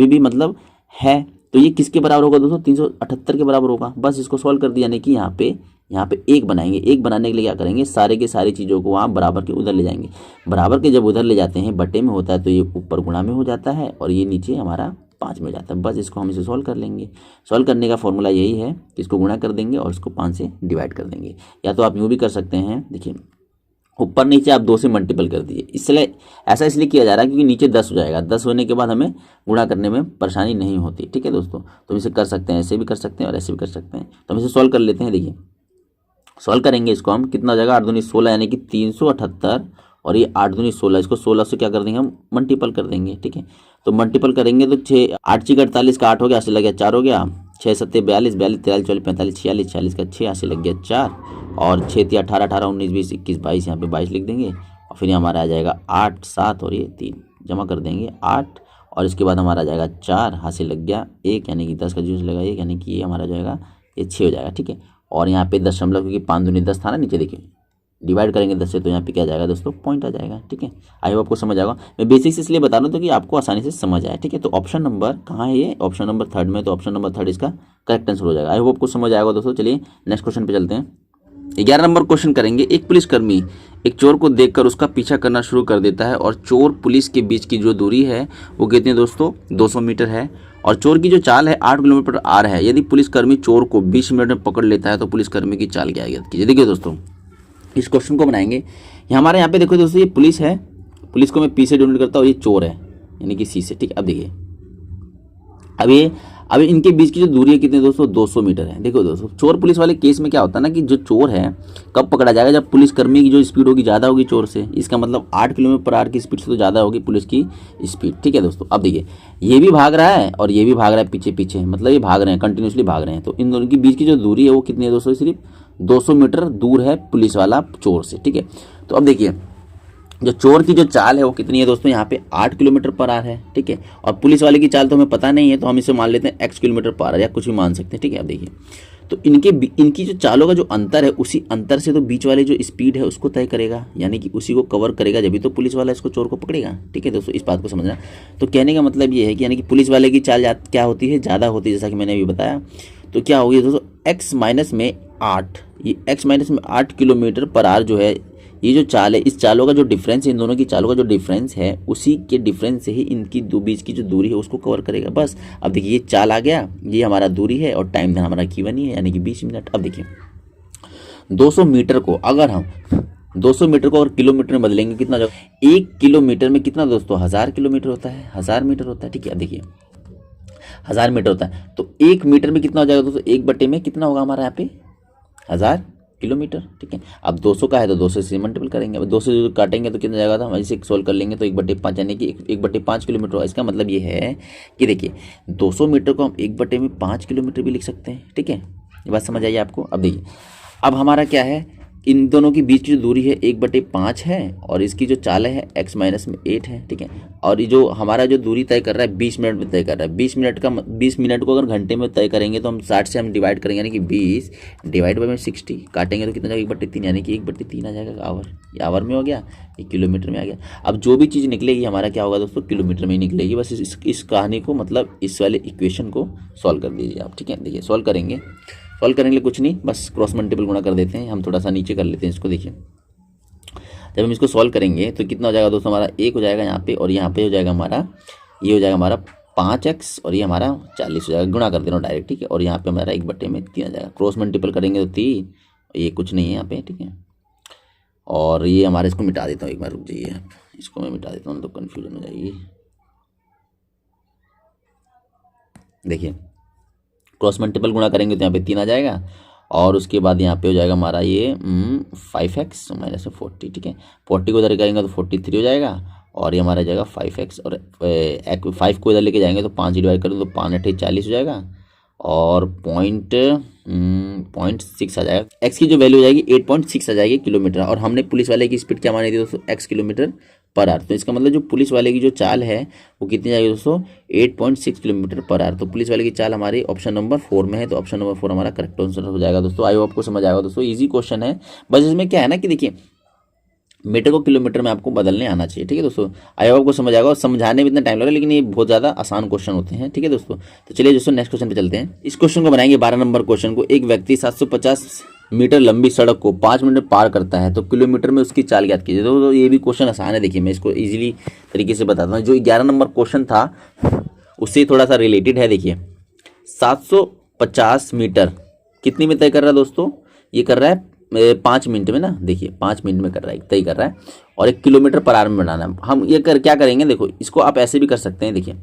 भी मतलब है। तो ये किसके बराबर होगा दोस्तों, 378 के बराबर होगा। बस इसको सॉल्व कर दिया, यानी कि यहाँ पे 1 बनाएंगे। 1 बनाने के लिए क्या करेंगे, सारे के सारी चीज़ों को वहाँ बराबर के उधर ले जाएंगे। बराबर के जब उधर ले जाते हैं बटे में होता है तो ये ऊपर गुणा में हो जाता है, और ये नीचे हमारा 5 में हो जाता है। बस इसको हम इसे सॉल्व कर लेंगे। सॉल्व करने का फॉर्मूला यही है कि इसको गुणा कर देंगे और इसको 5 से डिवाइड कर देंगे, या तो आप यूँ भी कर सकते हैं। देखिए ऊपर नीचे आप 2 से मल्टीपल कर दीजिए, इसलिए ऐसा इसलिए किया जा रहा है क्योंकि नीचे 10 हो जाएगा। 10 होने के बाद हमें गुणा करने में परेशानी नहीं होती, ठीक है दोस्तों। तो इसे कर सकते हैं, ऐसे भी कर सकते हैं और ऐसे भी कर सकते हैं। तो हम इसे सॉल्व कर लेते हैं। देखिए सॉल्व करेंगे इसको हम, कितना हो जाएगा, 8 दूनी 16, यानी कि 378, और ये 8 दूनी 16, इसको 16 से क्या कर देंगे हम, मल्टीपल कर देंगे, ठीक है। तो मल्टीपल करेंगे तो 6 8 6 48 का 8 हो गया, 80 लग गया 4 हो गया, 6 7 42 42 43 44 45 46 46 का 6 80 लग गया 4, और 6 3 18 18 19 20 21 22, यहाँ पे 22 लिख देंगे। और फिर हमारा आ जाएगा 8 7 और ये 3 जमा कर देंगे 8, और इसके बाद हमारा आ जाएगा 4, हाथ से लग गया 1, यानी कि 10 का जूस लगा 1, यानी कि ये हमारा जो है ये 6 हो जाएगा, ठीक है। और यहाँ पे दशमलव, क्योंकि 5 दूनी 10 था ना, नीचे देखिए डिवाइड करेंगे 10 से तो यहाँ पे क्या जाएगा दोस्तों, पॉइंट आ जाएगा, ठीक है। आई होप आपको समझ आएगा। मैं बेसिक्स इसलिए बता रहा हूँ कि आपको आसानी से समझ आए, ठीक है। तो ऑप्शन नंबर कहाँ है, ये ऑप्शन नंबर 3 में, तो ऑप्शन नंबर 3 इसका करेक्ट आंसर हो जाएगा। आई होप आपको समझ आएगा दोस्तों। चलिए नेक्स्ट क्वेश्चन पे चलते हैं। 11 नंबर क्वेश्चन करेंगे। एक पुलिसकर्मी एक चोर को देखकर उसका पीछा करना शुरू कर देता है, और चोर पुलिस के बीच की जो दूरी है वो कितनी है दोस्तों, 200 मीटर है, और चोर की जो चाल है 8 किलोमीटर आ रहा है। यदि पुलिसकर्मी चोर को 20 मिनट में पकड़ लेता है तो पुलिसकर्मी की चाल क्या ज्ञात कीजिए। देखिए दोस्तों इस क्वेश्चन को बनाएंगे। हमारे यहाँ पे देखो दोस्तों, ये पुलिस है, पुलिस को मैं पी से डिनोट करता हूँ, ये चोर है यानी कि सी से, ठीक है। अब देखिए अभी इनके बीच की जो दूरी है कितनी दोस्तों, 200 मीटर है। देखो दोस्तों चोर पुलिस वाले केस में क्या होता है ना कि जो चोर है कब पकड़ा जाएगा, जब पुलिसकर्मी की जो स्पीड होगी ज़्यादा होगी चोर से। इसका मतलब 8 किलोमीटर/आवर की स्पीड से तो ज़्यादा होगी पुलिस की स्पीड, ठीक है दोस्तों। अब देखिए ये भी भाग रहा है और ये भी भाग रहा है पीछे पीछे, मतलब ये भाग रहे हैं, कंटिन्यूसली भाग रहे हैं। तो इन दोनों के बीच की जो दूरी है वो कितनी है दोस्तों, सिर्फ 200 मीटर दूर है पुलिस वाला चोर से, ठीक है। तो अब देखिए जो चोर की जो चाल है वो कितनी है दोस्तों, यहाँ पे 8 किलोमीटर पर आवर है, ठीक है। और पुलिस वाले की चाल तो हमें पता नहीं है, तो हम इसे मान लेते हैं x किलोमीटर पर आवर या कुछ भी मान सकते हैं, ठीक है। अब देखिए तो इनकी जो चालों का जो अंतर है, उसी अंतर से तो बीच वाले जो स्पीड है उसको तय करेगा, यानी कि उसी को कवर करेगा, जब भी तो पुलिस वाला इसको चोर को पकड़ेगा, ठीक है दोस्तों, इस बात को समझना। तो कहने का मतलब ये है कि यानी कि पुलिस वाले की चाल क्या होती है, ज़्यादा होती है, जैसा कि मैंने अभी बताया। तो क्या होगी दोस्तों, x माइनस में 8, ये x माइनस में 8 किलोमीटर पर आवर जो है, ये जो चाल है, इस चालों का जो डिफरेंस है, इन दोनों की चालों का जो डिफरेंस है, उसी के डिफरेंस से ही इनकी बीच की जो दूरी है उसको कवर करेगा, बस। अब देखिए ये चाल आ गया, ये हमारा दूरी है और टाइम हमारा गिवन ही है, यानी कि 20 मिनट। अब देखिए 200 मीटर को अगर हम 200 मीटर को और किलोमीटर में बदलेंगे कितना जो 1 किलोमीटर में कितना दोस्तों, 1000 किलोमीटर होता है, 1000 मीटर होता है, ठीक है। अब देखिए 1000 मीटर होता है, तो 1 मीटर में कितना हो जाएगा दोस्तों, 1 बटे में कितना होगा हमारा यहाँ पे 1000 किलोमीटर, ठीक है। अब 200 का है तो 200 से मल्टीपल करेंगे, अब 200 जो काटेंगे तो कितना जाएगा, तो हम इसे सोल्व कर लेंगे तो 1/5 यानी कि 1/5 किलोमीटर होगा। इसका मतलब ये है कि देखिए 200 मीटर को हम 1/5 किलोमीटर भी लिख सकते हैं, ठीक है। ये बात समझ आई आपको। अब देखिए अब हमारा क्या है, इन दोनों के बीच की जो दूरी है 1/5 है, और इसकी जो चाल है x माइनस में 8 है, ठीक है। और ये जो हमारा जो दूरी तय कर रहा है 20 मिनट में तय कर रहा है, 20 मिनट को अगर घंटे में तय करेंगे तो हम 60 से हम डिवाइड करेंगे, यानी कि 20 डिवाइड बाई 60 काटेंगे तो कितना जाएगा 1/3, यानी कि 1/3 आ जाएगा आवर। ये आवर में हो गया, ये किलोमीटर में आ गया। अब जो भी चीज़ निकलेगी हमारा क्या होगा दोस्तों, किलोमीटर में ही निकलेगी। बस इस कहानी को मतलब इस वाले इक्वेशन को सॉल्व कर दीजिए आप, ठीक है। देखिए सॉल्व करेंगे, सॉल्व करने के लिए कुछ नहीं, बस क्रॉस मल्टीपल गुणा कर देते हैं, हम थोड़ा सा नीचे कर लेते हैं इसको। देखिए जब हम इसको सॉल्व करेंगे तो कितना हो जाएगा दोस्तों, हमारा 1 हो जाएगा यहाँ पे, और यहाँ पे हो जाएगा हमारा, ये हो जाएगा हमारा 5x, और ये हमारा 40 हो जाएगा, गुणा कर देना डायरेक्ट, ठीक है। और यहाँ पे हमारा 1/3 आ जाएगा, क्रॉस मल्टीपल करेंगे तो 3, ये कुछ नहीं है यहाँ पे, ठीक है। और ये हमारे, इसको मिटा देता हूँ एक बार, रुक जाइए, इसको मैं मिटा देता हूँ तो कन्फ्यूजन हो जाएगी। देखिए क्रॉस मल्टीपल गुणा करेंगे तो यहाँ पे 3 आ जाएगा, और उसके बाद यहाँ पे हो जाएगा हमारा ये 5x माइनस 40, ठीक है। 40 को इधर करेंगे तो 43 हो जाएगा, और ये हमारा जाएगा 5x, और 5 को इधर लेके जाएंगे तो 5 डिवाइड करें तो 5 40 हो जाएगा, और 0.6 आ जाएगा। x की जो वैल्यू हो जाएगी 8.6 आ जाएगी किलोमीटर, और हमने पुलिस वाले की स्पीड क्या मानी थी दोस्तों, x किलोमीटर पर आवर। तो इसका मतलब जो पुलिस वाले की जो चाल है वो कितनी जाएगी दोस्तों, 8.6 किलोमीटर पर आवर। तो पुलिस वाले की चाल हमारी ऑप्शन नंबर 4 में है, तो ऑप्शन नंबर 4 हमारा करेक्ट आंसर हो जाएगा दोस्तों। आई होप आपको समझ आएगा दोस्तों, इजी क्वेश्चन है। बस इसमें क्या है ना कि देखिए मीटर को किलोमीटर में आपको बदलने आना चाहिए, ठीक है दोस्तों। आई होप आपको समझ आएगा, और समझाने में इतना टाइम लगा, लेकिन ये बहुत ज़्यादा आसान क्वेश्चन होते हैं, ठीक है दोस्तों। तो चलिए दोस्तों नेक्स्ट क्वेश्चन पे चलते हैं। इस क्वेश्चन को बनाएंगे 12 नंबर क्वेश्चन को। एक व्यक्ति 750 मीटर लंबी सड़क को 5 मिनट में पार करता है, तो किलोमीटर में उसकी चाल ज्ञात कीजिए। तो ये भी क्वेश्चन आसान है, देखिए मैं इसको इजीली तरीके से बताता हूँ। जो 11 नंबर क्वेश्चन था उससे थोड़ा सा रिलेटेड है। देखिए 750 मीटर कितनी में तय कर रहा है दोस्तों, ये कर रहा है 5 मिनट में ना, देखिए 5 मिनट में कर रहा है, तय कर रहा है, और 1 किलोमीटर पर आवर में बनाना है। हम ये क्या करेंगे, देखो इसको आप ऐसे भी कर सकते हैं, देखिए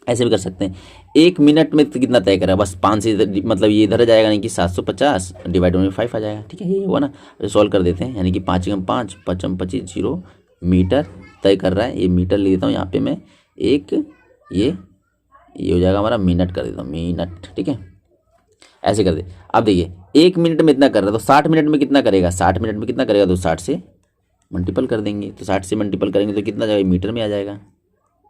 ऐसे भी कर सकते हैं। 1 मिनट में तो कितना तय करा, बस 5 से मतलब ये इधर जाएगा, नहीं कि 750 डिवाइड बाई 5 आ जाएगा, ठीक है। ये हुआ ना, सॉल्व कर देते हैं, यानी कि 5 × 5 5 × 25 0 मीटर तय कर रहा है। ये मीटर ले लेता हूँ यहाँ पे मैं, एक ये हो जाएगा हमारा मिनट, कर देता हूँ मिनट, ठीक है। ऐसे कर दे। अब देखिए 1 मिनट में इतना कर रहा है, तो 60 मिनट में कितना करेगा, 60 मिनट में कितना करेगा, तो 60 से मल्टीपल कर देंगे, तो 60 से मल्टीपल करेंगे तो कितना जाएगा, मीटर में आ जाएगा,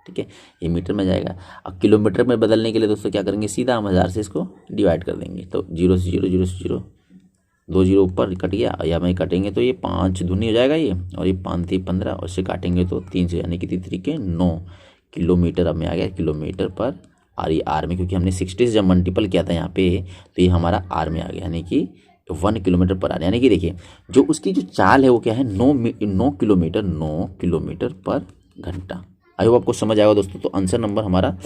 ठीक है। ये मीटर में जाएगा। अब किलोमीटर में बदलने के लिए दोस्तों क्या करेंगे, सीधा हम 1000 से इसको डिवाइड कर देंगे, तो 0 से 0 0 से 0 2 0 ऊपर कट गया, या में काटेंगे तो ये 5 दूनी हो जाएगा ये, और ये 5 3 15, और इससे काटेंगे तो 3 से, यानी कि 3 3 9 किलोमीटर अब में आ गया, किलोमीटर पर। और ये आर में, क्योंकि हमने 60 से जब मल्टीपल किया था यहाँ पे, तो ये हमारा आर में आ गया, यानी कि 1 किलोमीटर पर आर। यानी कि देखिए जो उसकी जो चाल है वो क्या है, 9 किलोमीटर पर घंटा। आई होप आपको समझ आएगा दोस्तों। तो आंसर नंबर हमारा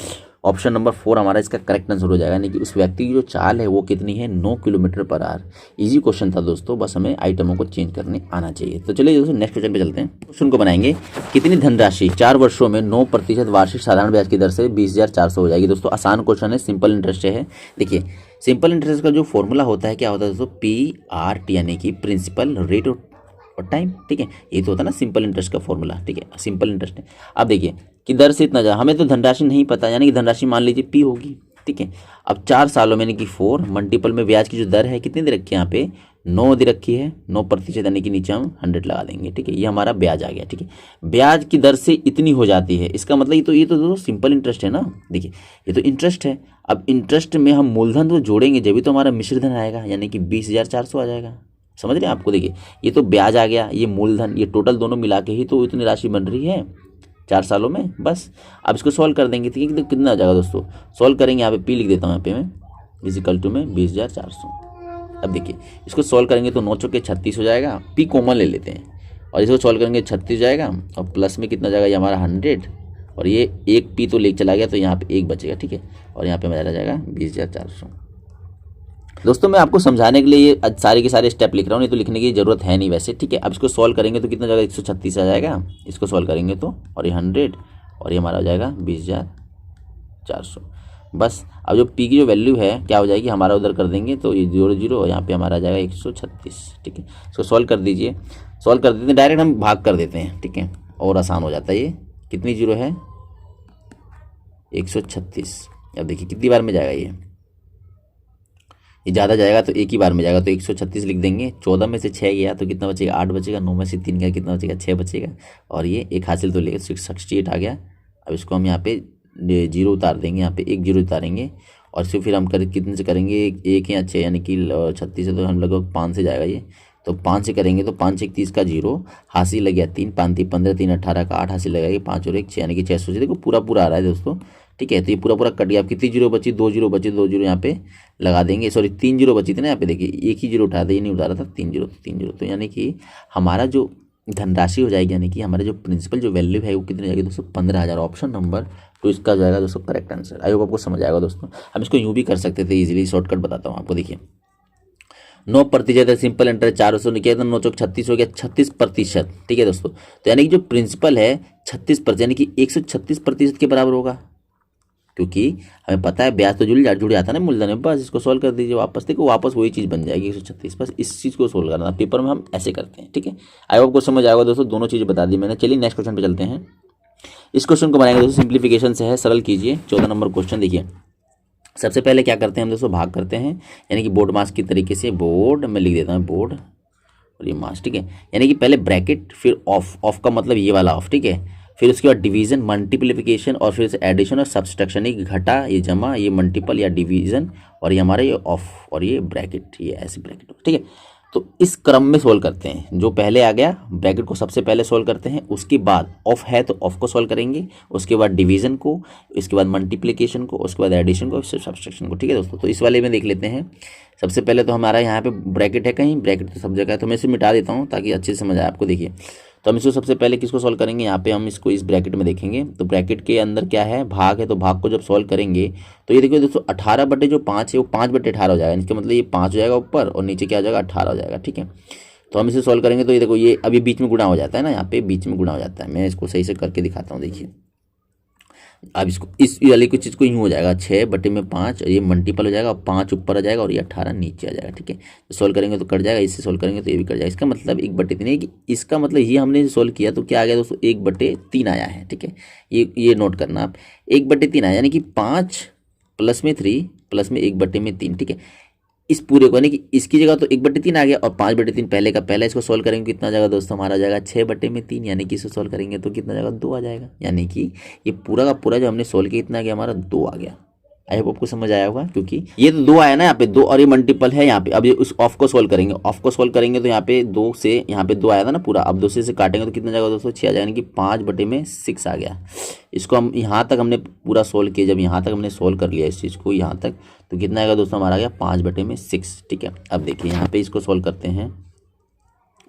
ऑप्शन नंबर 4 हमारा इसका करेक्ट आंसर हो जाएगा, यानी कि उस व्यक्ति की जो चाल है वो कितनी है, 9 kilometre per hour. Easy question था दोस्तों, बस हमें आइटमों को चेंज करने आना चाहिए। तो चलिए दोस्तों नेक्स्ट क्वेश्चन पे चलते हैं। क्वेश्चन को बनाएंगे, कितनी धनराशि 4 वर्षों में 9% वार्षिक साधारण ब्याज की दर से 20,400 हो जाएगी। दोस्तों आसान क्वेश्चन है, सिंपल इंटरेस्ट है। देखिए सिंपल इंटरेस्ट का जो फॉर्मूला होता है, क्या होता है दोस्तों, PRT, यानी कि प्रिंसिपल रेट और टाइम, ठीक है। ये तो होता है ना सिंपल इंटरेस्ट का फॉर्मूला, ठीक है, सिंपल इंटरेस्ट है। अब देखिए कि दर से इतना जा, हमें तो धनराशि नहीं पता, यानी कि धनराशि मान लीजिए P होगी, ठीक है। अब 4 सालों में यानी कि 4 मल्टीपल में ब्याज की जो दर है कितनी दे रखी है यहाँ पे 9 दे रखी है, 9% यानी कि नीचे हम 100 लगा देंगे, ठीक है। ये हमारा ब्याज आ गया, ठीक है। ब्याज की दर से इतनी हो जाती है, इसका मतलब ये तो दोस्तों सिंपल इंटरेस्ट है ना। देखिए ये तो इंटरेस्ट है। अब इंटरेस्ट में हम मूलधन तो जोड़ेंगे जब भी तो हमारा मिश्र धन आएगा, यानी कि 20,400 आ जाएगा। समझ रहे हैं आपको। देखिए ये तो ब्याज आ गया, ये मूलधन, ये टोटल दोनों मिला के ही तो इतनी राशि बन रही है 4 सालों में। बस अब इसको सॉल्व कर देंगे, ठीक है। तो कितना आ जाएगा दोस्तों, सॉल्व करेंगे, यहाँ पे पी लिख देता हूँ यहाँ पे मैं, इजिकल टू में 20,400। अब देखिए इसको सॉल्व करेंगे तो 9 चौके 36 हो जाएगा, पी कॉमन ले लेते हैं और इसको सॉल्व करेंगे 36 जाएगा और प्लस में कितना जाएगा ये हमारा 100 और ये एक पी तो ले चला गया तो यहाँ पे एक बचेगा, ठीक है। और यहाँ पे हमारा जाएगा 20,400। दोस्तों मैं आपको समझाने के लिए ये सारे के सारे स्टेप लिख रहा हूँ, नहीं तो लिखने की जरूरत है नहीं वैसे, ठीक है। अब इसको सॉल्व करेंगे तो कितना जाएगा 136 आ जाएगा, इसको सॉल्व करेंगे तो, और ये 100 और ये हमारा हो जाएगा 20,400। बस अब जो पी की जो वैल्यू है क्या हो जाएगी हमारा उधर कर देंगे तो ये 0 और यहाँ पे हमारा आ जाएगा 136, ठीक है। इसको सॉल्व कर दीजिए, सॉल्व कर देते हैं, डायरेक्ट हम भाग कर देते हैं, ठीक है, और आसान हो जाता है। ये कितनी जीरो है 136। अब देखिए कितनी बार में जाएगा ये ज़्यादा जाएगा तो एक ही बार में जाएगा तो 136 लिख देंगे। 14 में से 6 गया तो कितना बचेगा 8 बचेगा, 9 में से 3 गया कितना बचेगा 6 बचेगा और ये एक हासिल तो लेगा 68 आ गया। अब इसको हम यहाँ पे 0 उतार देंगे, यहाँ पे एक 0 उतारेंगे और इसको फिर हम कितने से करेंगे 1 या 6 यानी कि 36 से तो हम लगभग 5 से जाएगा ये, तो 5 से करेंगे तो 5 1 30 का 0 हासिल लग गया 3 5 3 15 3 18 का 8 हासिल लगेगा 5 और 1 6 यानी कि 600 से देखो पूरा आ रहा है दोस्तों, ठीक है। तो ये पूरा कट गया। अब कितनी जीरो बची 2 जीरो बची, 2 जीरो यहाँ पे लगा देंगे, सॉरी 3 जीरो बची थी ना यहाँ पे, देखिए एक ही जीरो उठाया था, ये नहीं उतारा था, 3 जीरो तो यानी कि हमारा जो धनराशि हो जाएगी यानी कि हमारा जो प्रिंसिपल जो वैल्यू है वो कितनी जाएगी दोस्तों 15,000। ऑप्शन नंबर तो इसका जाएगा दोस्तों करेक्ट आंसर। आई होप आपको समझ आएगा दोस्तों। हम इसको यूँ भी कर सकते थे इजीली, शॉर्टकट बताता हूँ आपको। देखिए 9% सिंपल इंटरेस्ट 400 ने किया था, 9 चौक 36 हो गया 36%, ठीक है दोस्तों। तो यानी कि जो प्रिंसिपल है 36% यानी कि 136% के बराबर होगा, क्योंकि हमें पता है ब्याज तो जुड़ जाता है ना मूलधन में। बस इसको सोल्व कर दीजिए वापस, देखो वापस वही चीज़ बन जाएगी 136। बस इस चीज़ को सोल्व करना, पेपर में हम ऐसे करते हैं, ठीक है। आई होप को समझ आएगा दोस्तों, दोनों चीज़ें बता दी मैंने। चलिए नेक्स्ट क्वेश्चन पे चलते हैं। इस क्वेश्चन को बनाएंगे दोस्तों, सिंप्लीफिकेशन से है, सरल कीजिए। 14 नंबर क्वेश्चन देखिए। सबसे पहले क्या करते हैं हम दोस्तों, भाग करते हैं, यानी कि बोर्ड मास की तरीके से, बोर्ड में लिख देता हूँ बोर्ड और ये मास, ठीक है। यानी कि पहले ब्रैकेट फिर ऑफ का मतलब ये वाला ऑफ, ठीक है। फिर उसके बाद डिवीजन, मल्टीप्लिकेशन और फिर से एडिशन और सब्सट्रैक्शन, ये घटा, ये जमा, ये मल्टीपल या डिवीजन और ये हमारा ये ऑफ और ये ब्रैकेट, ये ऐसे ब्रैकेट, ठीक है। तो इस क्रम में सोल्व करते हैं, जो पहले आ गया ब्रैकेट को सबसे पहले सोल्व करते हैं, उसके बाद ऑफ है तो ऑफ को सोल्व करेंगे, उसके बाद डिवीजन को, इसके बाद मल्टीप्लिकेशन को, उसके बाद एडिशन को, फिर सब्सट्रैक्शन को, ठीक है दोस्तों। तो इस वाले में देख लेते हैं। सबसे पहले तो हमारा यहाँ पे ब्रैकेट है, कहीं ब्रैकेट तो सब जगह है, तो मैं इसे मिटा देता हूँ ताकि अच्छे से समझ आए आपको। देखिए तो हम इसको सबसे पहले किसको सॉल्व करेंगे, यहाँ पे हम इसको इस ब्रैकेट में देखेंगे। तो ब्रैकेट के अंदर क्या है, भाग है, तो भाग को जब सॉल्व करेंगे तो ये देखिए दोस्तों 18/5 है वो 5/18 हो जाएगा, इसका मतलब ये 5 हो जाएगा ऊपर और नीचे क्या हो जाएगा 18 हो जाएगा, ठीक है। तो हम इसे सॉल्व करेंगे तो ये देखो ये अभी बीच में गुणा हो जाता है ना, यहाँ पे बीच में गुणा हो जाता है। मैं इसको सही से करके दिखाता हूँ, देखिए अब इसको इस वाली कुछ चीज़ को यूँ हो जाएगा 6/5 और ये मल्टीपल हो जाएगा और 5 ऊपर आ जाएगा और ये 18 नीचे आ जाएगा, ठीक है। तो सोल्व करेंगे तो कट जाएगा, इससे सोल्व करेंगे तो ये भी कट जाएगा। इसका मतलब 1/3 है कि इसका मतलब ये हमने सोल्व किया तो क्या आ गया दोस्तों 1/3 आया है, ठीक है। ये नोट करना आप, 1/3 आया यानी कि 5 प्लस में 3 प्लस में 1/3, ठीक है। इस पूरे को यानी कि इसकी जगह तो 1/3 आ गया और 5/3 पहले का पहला, इसको सोल्व करेंगे कितना जाएगा दोस्तों हमारा जाएगा 6/3, यानी कि इसको सोल्व करेंगे तो कितना जाएगा 2 आ जाएगा। यानी कि ये पूरा का पूरा जो हमने सोल्व किया इतना आ गया हमारा 2 आ गया। आई होप आपको समझ आया होगा, क्योंकि ये तो 2 आया ना यहाँ पे 2 और ये मल्टीपल है यहाँ पे। अब ये उस ऑफ को सोल्व करेंगे, ऑफ को सोल्व करेंगे तो यहाँ पे 2 से यहाँ पे 2 आया था ना पूरा, अब 2 से काटेंगे तो कितना जाएगा दोस्तों 6 आ जाएगा, यानी कि 5/6 आ गया। इसको हम यहाँ तक हमने पूरा सोल्व किया, जब यहाँ तक हमने सोल्व कर लिया इस चीज़ को यहाँ तक, तो कितना आएगा दोस्तों हमारा आ गया 5/6, ठीक है। अब देखिए यहाँ पे इसको सोल्व करते हैं,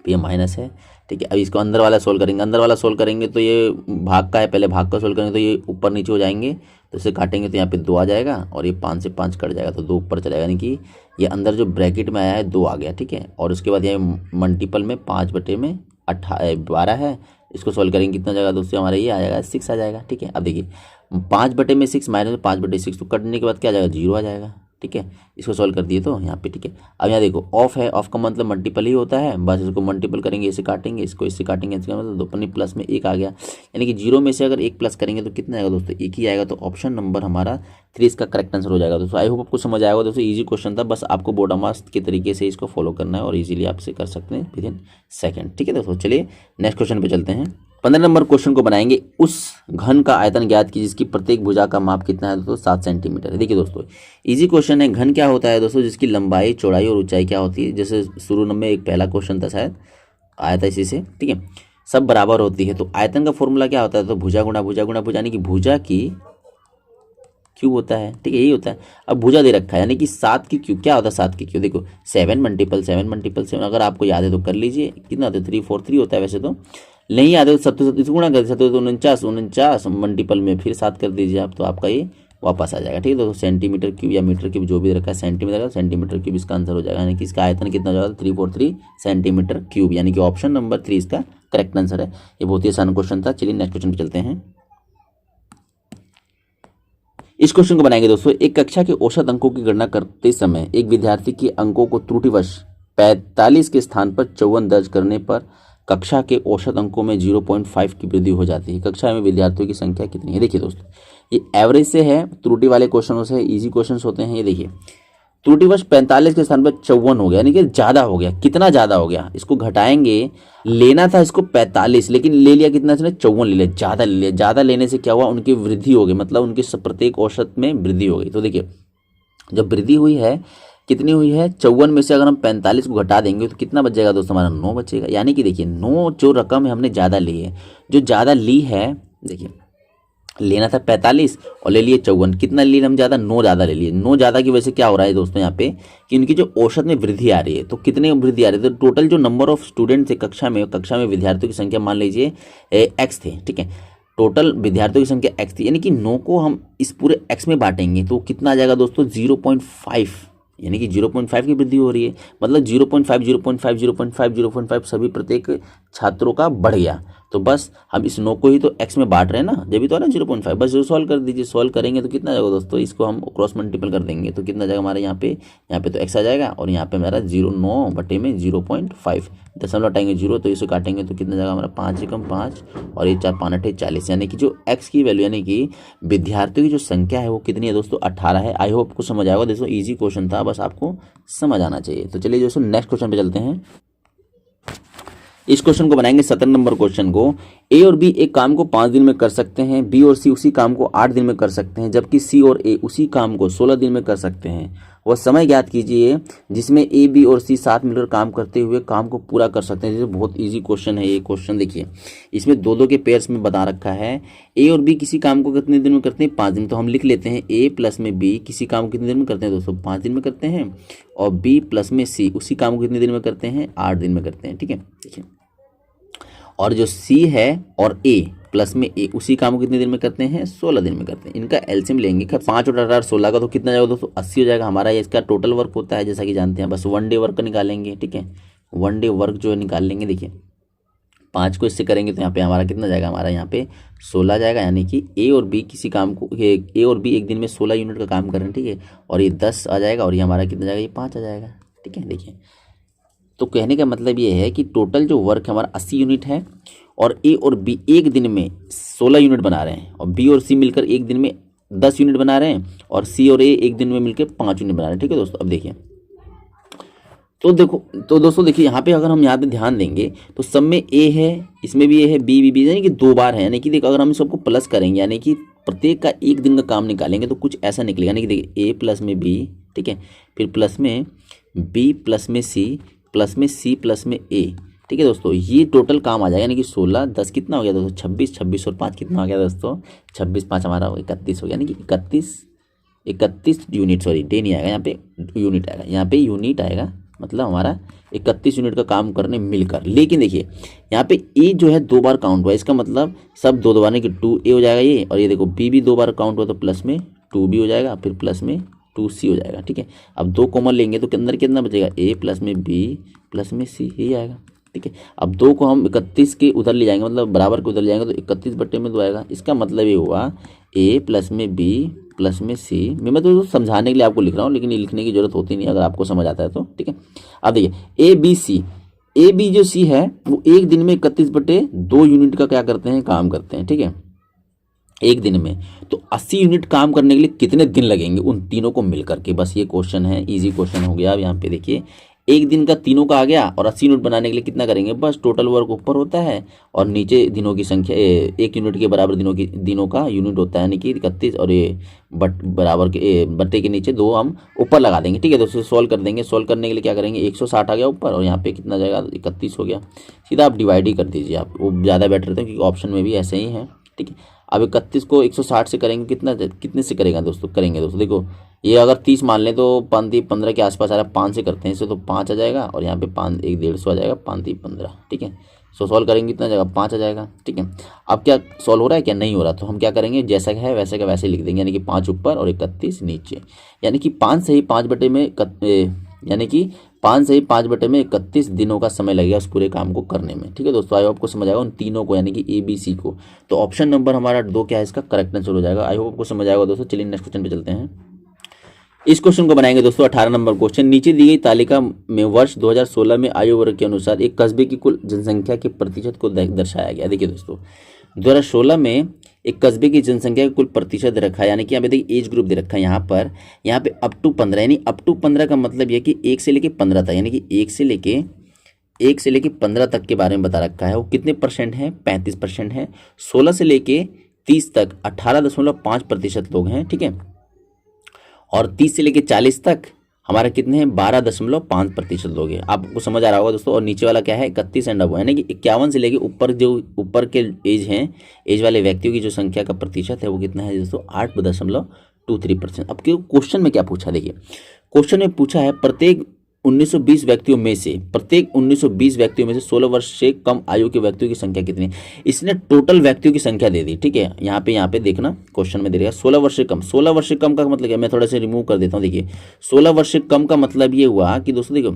ये माइनस है, ठीक है। अब इसको अंदर वाला सोल्व करेंगे, अंदर वाला सोल्व करेंगे तो ये भाग का है, पहले भाग का सोल्व करेंगे तो ये ऊपर नीचे हो जाएंगे, तो इसे काटेंगे तो यहाँ पे 2 आ जाएगा और ये 5 से 5 कट जाएगा तो 2 ऊपर चलेगा, यानी कि ये अंदर जो ब्रैकेट में आया है 2 आ गया, ठीक है। और उसके बाद ये मल्टीपल में 5/12 है, इसको सोल्व करेंगे कितना जाएगा दोस्तों हमारा ये आ जाएगा 6 आ जाएगा, ठीक है। अब देखिए 5/6 माइनस 5/6 तो कटने के बाद क्या आ जाएगा 0 आ जाएगा, ठीक है, इसको सॉल्व कर दिए तो यहाँ पे, ठीक है। अब यहाँ देखो ऑफ है, ऑफ का मतलब मल्टीपल ही होता है, बस इसको मल्टीपल करेंगे, इसे काटेंगे, इसको इससे काटेंगे, इसका मतलब दो पन्नी प्लस में एक आ गया, यानी कि जीरो में से अगर एक प्लस करेंगे तो कितना आएगा दोस्तों, एक ही आएगा। तो ऑप्शन नंबर हमारा 3 इसका करेक्ट आंसर हो जाएगा दोस्तों। आई होप आपको समझ आएगा दोस्तों, ईजी क्वेश्चन था, बस आपको बोर्ड मार्क्स के तरीके से इसको फॉलो करना है और इजीली आपसे कर सकते हैं विद इन सेकंड, ठीक है दोस्तों। चलिए नेक्स्ट क्वेश्चन पे चलते हैं। 15 नंबर क्वेश्चन को बनाएंगे। उस घन का आयतन ज्ञात की जिसकी प्रत्येक भुजा का माप कितना है दोस्तों, 7 सेंटीमीटर है। देखिए दोस्तों इजी क्वेश्चन है। घन क्या होता है दोस्तों, जिसकी लंबाई चौड़ाई और ऊंचाई क्या होती है, जैसे शुरू में एक पहला क्वेश्चन था शायद आया था इसी से, ठीक है, सब बराबर होती है। तो आयतन का फॉर्मूला क्या होता है, तो भुजा गुणा भुजा गुणा भुजा, यानी कि भुजा की क्यूब होता है, ठीक है, यही होता है। अब भुजा दे रखा है, यानी कि 7 की क्यूब क्या होता है, 7 की क्यूब देखो 7 मल्टीपल 7 मल्टीपल 7, अगर आपको याद है तो कर लीजिए, कितना होता है 343 होता है, वैसे तो नहीं याद है तो 37 गुणा कर 49 49 मल्टीपल में फिर 7 कर दीजिए आप, तो आपका ये वापस आ जाएगा, ठीक है। तो सेंटीमीटर क्यूब या मीटर क्यूब जो भी रखा है, सेंटीमीटर क्यूब इसका आंसर हो जाएगा, यानी कि इसका आयतन कितना हो जाएगा 343 सेंटीमीटर क्यूब, यानी कि ऑप्शन नंबर 3 इसका करेक्ट आंसर है। ये बहुत ही आसान क्वेश्चन था। चलिए नेक्स्ट क्वेश्चन पे चलते हैं। इस क्वेश्चन को बनाएंगे दोस्तों। एक कक्षा के औसत अंकों की गणना करते समय एक विद्यार्थी के अंकों को त्रुटिवश 45 के स्थान पर 54 दर्ज करने पर कक्षा के औसत अंकों में 0.5 की वृद्धि हो जाती है। कक्षा में विद्यार्थियों की संख्या कितनी है। देखिए दोस्तों ये एवरेज से है, त्रुटि वाले क्वेश्चनों से, इजी क्वेश्चन होते हैं। ये देखिए त्रुटिवश 45 के स्थान पर 54 हो गया, यानी कि ज़्यादा हो गया। कितना ज़्यादा हो गया, इसको घटाएंगे, लेना था इसको 45 लेकिन ले लिया कितना, इसने 54 ले लिया, ज़्यादा ले लिया। ज़्यादा लेने से क्या हुआ, उनकी वृद्धि हो गई, मतलब उनके प्रत्येक औसत में वृद्धि हो गई। तो देखिए जब वृद्धि हुई है, कितनी हुई है 54 में से अगर हम 45 को घटा देंगे तो कितना बच जाएगा दोस्तों, हमारा 9 बचेगा। यानी कि देखिए 9 जो रकम है हमने ज़्यादा ली है, जो ज़्यादा ली है, देखिए लेना था 45 और ले लिए 54, कितना लिए हम ज़्यादा, 9 ज़्यादा ले लिए। 9 ज़्यादा की वजह से क्या हो रहा है दोस्तों यहाँ पे कि उनकी जो औसत में वृद्धि आ रही है। तो कितने वृद्धि आ रही है, तो टोटल जो नंबर ऑफ स्टूडेंट थे कक्षा में विद्यार्थियों की संख्या मान लीजिए एक्स थे, ठीक है, टोटल विद्यार्थियों की संख्या एक्स थी, यानी कि 9 को हम इस पूरे एक्स में बांटेंगे तो कितना आ जाएगा दोस्तों 0.5, यानी कि 0.5 की वृद्धि हो रही है, मतलब 0.5 0.5 0.5 0.5 सभी प्रत्येक छात्रों का बढ़ गया। तो बस हम इस 9 को ही तो x में बांट रहे हैं ना, जब भी तो है ना 0.5, बस जो सॉल्व कर दीजिए। सॉल्व करेंगे तो कितना जाएगा दोस्तों, इसको हम क्रॉस मल्टीपल कर देंगे तो कितना जाएगा हमारे यहाँ पे तो x आ जाएगा और यहाँ पे हमारा 9 बटे में 0.5, दशमलव हटाएंगे 0 तो इसे काटेंगे तो कितना जाएगा हमारा 5 एकम 5 और ये 4 5 8 40, यानी कि जो x की वैल्यू यानी कि विद्यार्थियों की जो संख्या है वो कितनी है दोस्तों 18 है। आई होप आपको समझ आएगा दोस्तों, ईजी क्वेश्चन था, बस आपको समझ आना चाहिए। तो चलिए दोस्तों नेक्स्ट क्वेश्चन पे चलते हैं। इस क्वेश्चन को बनाएंगे 17 नंबर क्वेश्चन को। ए और बी एक काम को 5 दिन में कर सकते हैं, बी और सी उसी काम को 8 दिन में कर सकते हैं, जबकि सी और ए उसी काम को 16 दिन में कर सकते हैं। वह समय ज्ञात कीजिए जिसमें ए बी और सी साथ मिलकर काम करते हुए काम को पूरा कर सकते हैं। जैसे बहुत इजी क्वेश्चन है ये क्वेश्चन, देखिए इसमें दो के पेयर्स में बता रखा है। ए और बी किसी काम को कितने दिन में करते हैं, 5 दिन। तो हम लिख लेते हैं ए प्लस में बी किसी काम को कितने दिन में करते हैं दोस्तों, 5 दिन में करते हैं, और बी प्लस में सी उसी काम को कितने दिन में करते हैं, 8 दिन में करते हैं, ठीक है। देखिए और जो C है और A प्लस में A उसी काम को कितने दिन में करते हैं, 16 दिन में करते हैं। इनका एलसीएम लेंगे, 5 और 18 16 का तो कितना जाएगा दोस्तों 80 हो जाएगा हमारा। ये इसका टोटल वर्क होता है जैसा कि जानते हैं, बस 1 डे वर्क निकालेंगे, ठीक है, 1 डे वर्क जो है निकाल लेंगे। देखिए 5 को इससे करेंगे तो यहाँ पे हमारा कितना जाएगा, हमारा यहाँ पे 16 जाएगा, यानी कि A और B किसी काम को A और B एक दिन में 16 यूनिट का काम कर रहे हैं, ठीक है, और ये 10 आ जाएगा और ये हमारा कितना जाएगा, ये 5 आ जाएगा, ठीक है। देखिए तो कहने का मतलब ये है कि टोटल जो वर्क है हमारा 80 यूनिट है और ए और बी एक दिन में 16 यूनिट बना रहे हैं, और बी और सी मिलकर एक दिन में 10 यूनिट बना रहे हैं, और सी और ए एक दिन में मिलकर 5 यूनिट बना रहे हैं, ठीक है दोस्तों। अब देखिए तो दोस्तों देखिए यहाँ पे अगर हम यहाँ पे ध्यान देंगे तो सब में ए है, इसमें भी ए है, बी यानी कि 2 बार है, यानी कि देखो अगर हम सबको प्लस करेंगे यानी कि प्रत्येक का एक दिन का काम निकालेंगे तो कुछ ऐसा निकलेगा, यानी कि देखिए ए प्लस में बी, ठीक है, फिर प्लस में बी प्लस में सी प्लस में सी प्लस में ए, ठीक है दोस्तों। ये टोटल काम आ जाएगा, यानी कि 16 10 कितना हो गया दोस्तों 26, 26 और 5 कितना हो गया दोस्तों 26 5 हमारा 31 हो गया, यानी कि 31 यूनिट, सॉरी डे नहीं आएगा यहाँ पे, यूनिट आएगा, यहाँ पे यूनिट आएगा, मतलब हमारा 31 यूनिट का काम करने मिलकर। लेकिन देखिए यहाँ पे ए जो है 2 बार काउंट हुआ, इसका मतलब सब 2 बार कि 2A हो जाएगा ये, और ये देखो बी भी 2 बार काउंट हुआ तो प्लस में 2B हो जाएगा, फिर प्लस में 2C हो जाएगा, ठीक है। अब 2 कॉमन लेंगे तो के अंदर कितना बचेगा, A प्लस में B प्लस में C यही आएगा, ठीक है। अब 2 को हम 31 के उधर ले जाएंगे, मतलब बराबर के उधर ले जाएंगे तो 31 बटे में 2 आएगा। इसका मतलब ये हुआ A प्लस में B प्लस में सी, मैं तो समझाने के लिए आपको लिख रहा हूँ, लेकिन ये लिखने की जरूरत होती नहीं अगर आपको समझ आता है तो, ठीक है। अब देखिए ए बी जो सी है वो एक दिन में 31/2 यूनिट का क्या करते हैं, काम करते हैं, ठीक है, एक दिन में। तो 80 यूनिट काम करने के लिए कितने दिन लगेंगे उन तीनों को मिलकर के, बस ये क्वेश्चन है, इजी क्वेश्चन हो गया। अब यहाँ पे देखिए एक दिन का तीनों का आ गया और 80 यूनिट बनाने के लिए कितना करेंगे, बस टोटल वर्क ऊपर होता है और नीचे दिनों की संख्या, एक यूनिट के बराबर दिनों का यूनिट होता है, यानी कि 31, और ये बराबर के बट्टे के नीचे 2 हम ऊपर लगा देंगे, ठीक है। दोस्तों सॉल्व कर देंगे, सॉल्व करने के लिए क्या करेंगे, 160 आ गया ऊपर और यहाँ पे कितना जाएगा, 31 हो गया। सीधा आप डिवाइड ही कर दीजिए, आप वो ज़्यादा बेटर रहता है क्योंकि ऑप्शन में भी ऐसे ही है, ठीक है। अब 31 को 160 से करेंगे, कितने से करेगा दोस्तों, करेंगे दोस्तों, देखो ये अगर 30 मान लें तो 5-15 के आसपास आ रहा है, 5 से करते हैं इसे तो 5 आ जाएगा और यहाँ पे 5 150 आ जाएगा, 5-15, ठीक है। सो सॉल्व करेंगे कितना जाएगा, 5 आ जाएगा, ठीक है। अब क्या सॉल्व हो रहा है क्या, नहीं हो रहा, तो हम क्या करेंगे, जैसा है वैसे का वैसे लिख देंगे, यानी कि 5 ऊपर और 31 नीचे, यानी कि 5 से ही 5 बटे में यानी कि 5 से ही 5 बटे में 31 दिनों का समय लगेगा उस पूरे काम को करने में, ठीक है दोस्तों। आई होप आपको समझ आएगा उन तीनों को, यानी कि ए बी सी को। तो ऑप्शन नंबर हमारा 2 क्या है, इसका करेक्ट आंसर हो जाएगा। आई होप आपको समझ आएगा दोस्तों। चलिए नेक्स्ट क्वेश्चन पे चलते हैं। इस क्वेश्चन को बनाएंगे दोस्तों 18 नंबर क्वेश्चन। नीचे दी गई तालिका में वर्ष 2016 में आयु वर्ग के अनुसार एक कस्बे की कुल जनसंख्या के प्रतिशत को दर्शाया गया। देखिए दोस्तों 2016 में एक कस्बे की जनसंख्या का कुल प्रतिशत रखा है, यानी कि यहाँ पे देखिए एज ग्रुप दे रखा है यहाँ पे अप टू 15, यानी अप टू 15 का मतलब यह कि 1 से लेके 15 तक, यानी कि 1 से लेके 15 तक के बारे में बता रखा है। वो कितने परसेंट है, 35% है। 16 से लेके 30 तक 18.5% लोग हैं, ठीक है। और 30 से लेके 40 तक हमारा कितने हैं, 12.5% लोग हैं। आपको समझ आ रहा होगा दोस्तों। और नीचे वाला क्या है, 31 एंड अबव, यानी कि 51 से लेके ऊपर जो ऊपर के एज हैं, एज वाले व्यक्तियों की जो संख्या का प्रतिशत है वो कितना है दोस्तों, 8.23%। अब क्वेश्चन में क्या पूछा, देखिए क्वेश्चन में पूछा है प्रत्येक 1920 व्यक्तियों में से 16 वर्ष से कम आयु के व्यक्तियों की संख्या कितनी है। इसने टोटल व्यक्तियों की संख्या दे दी, ठीक है। यहाँ पे देखना क्वेश्चन में दे देगा 16 वर्ष से कम। 16 वर्ष से कम का मतलब क्या, मैं थोड़ा सा रिमूव कर देता हूँ। देखिए 16 वर्ष से कम का मतलब ये हुआ कि दोस्तों देखो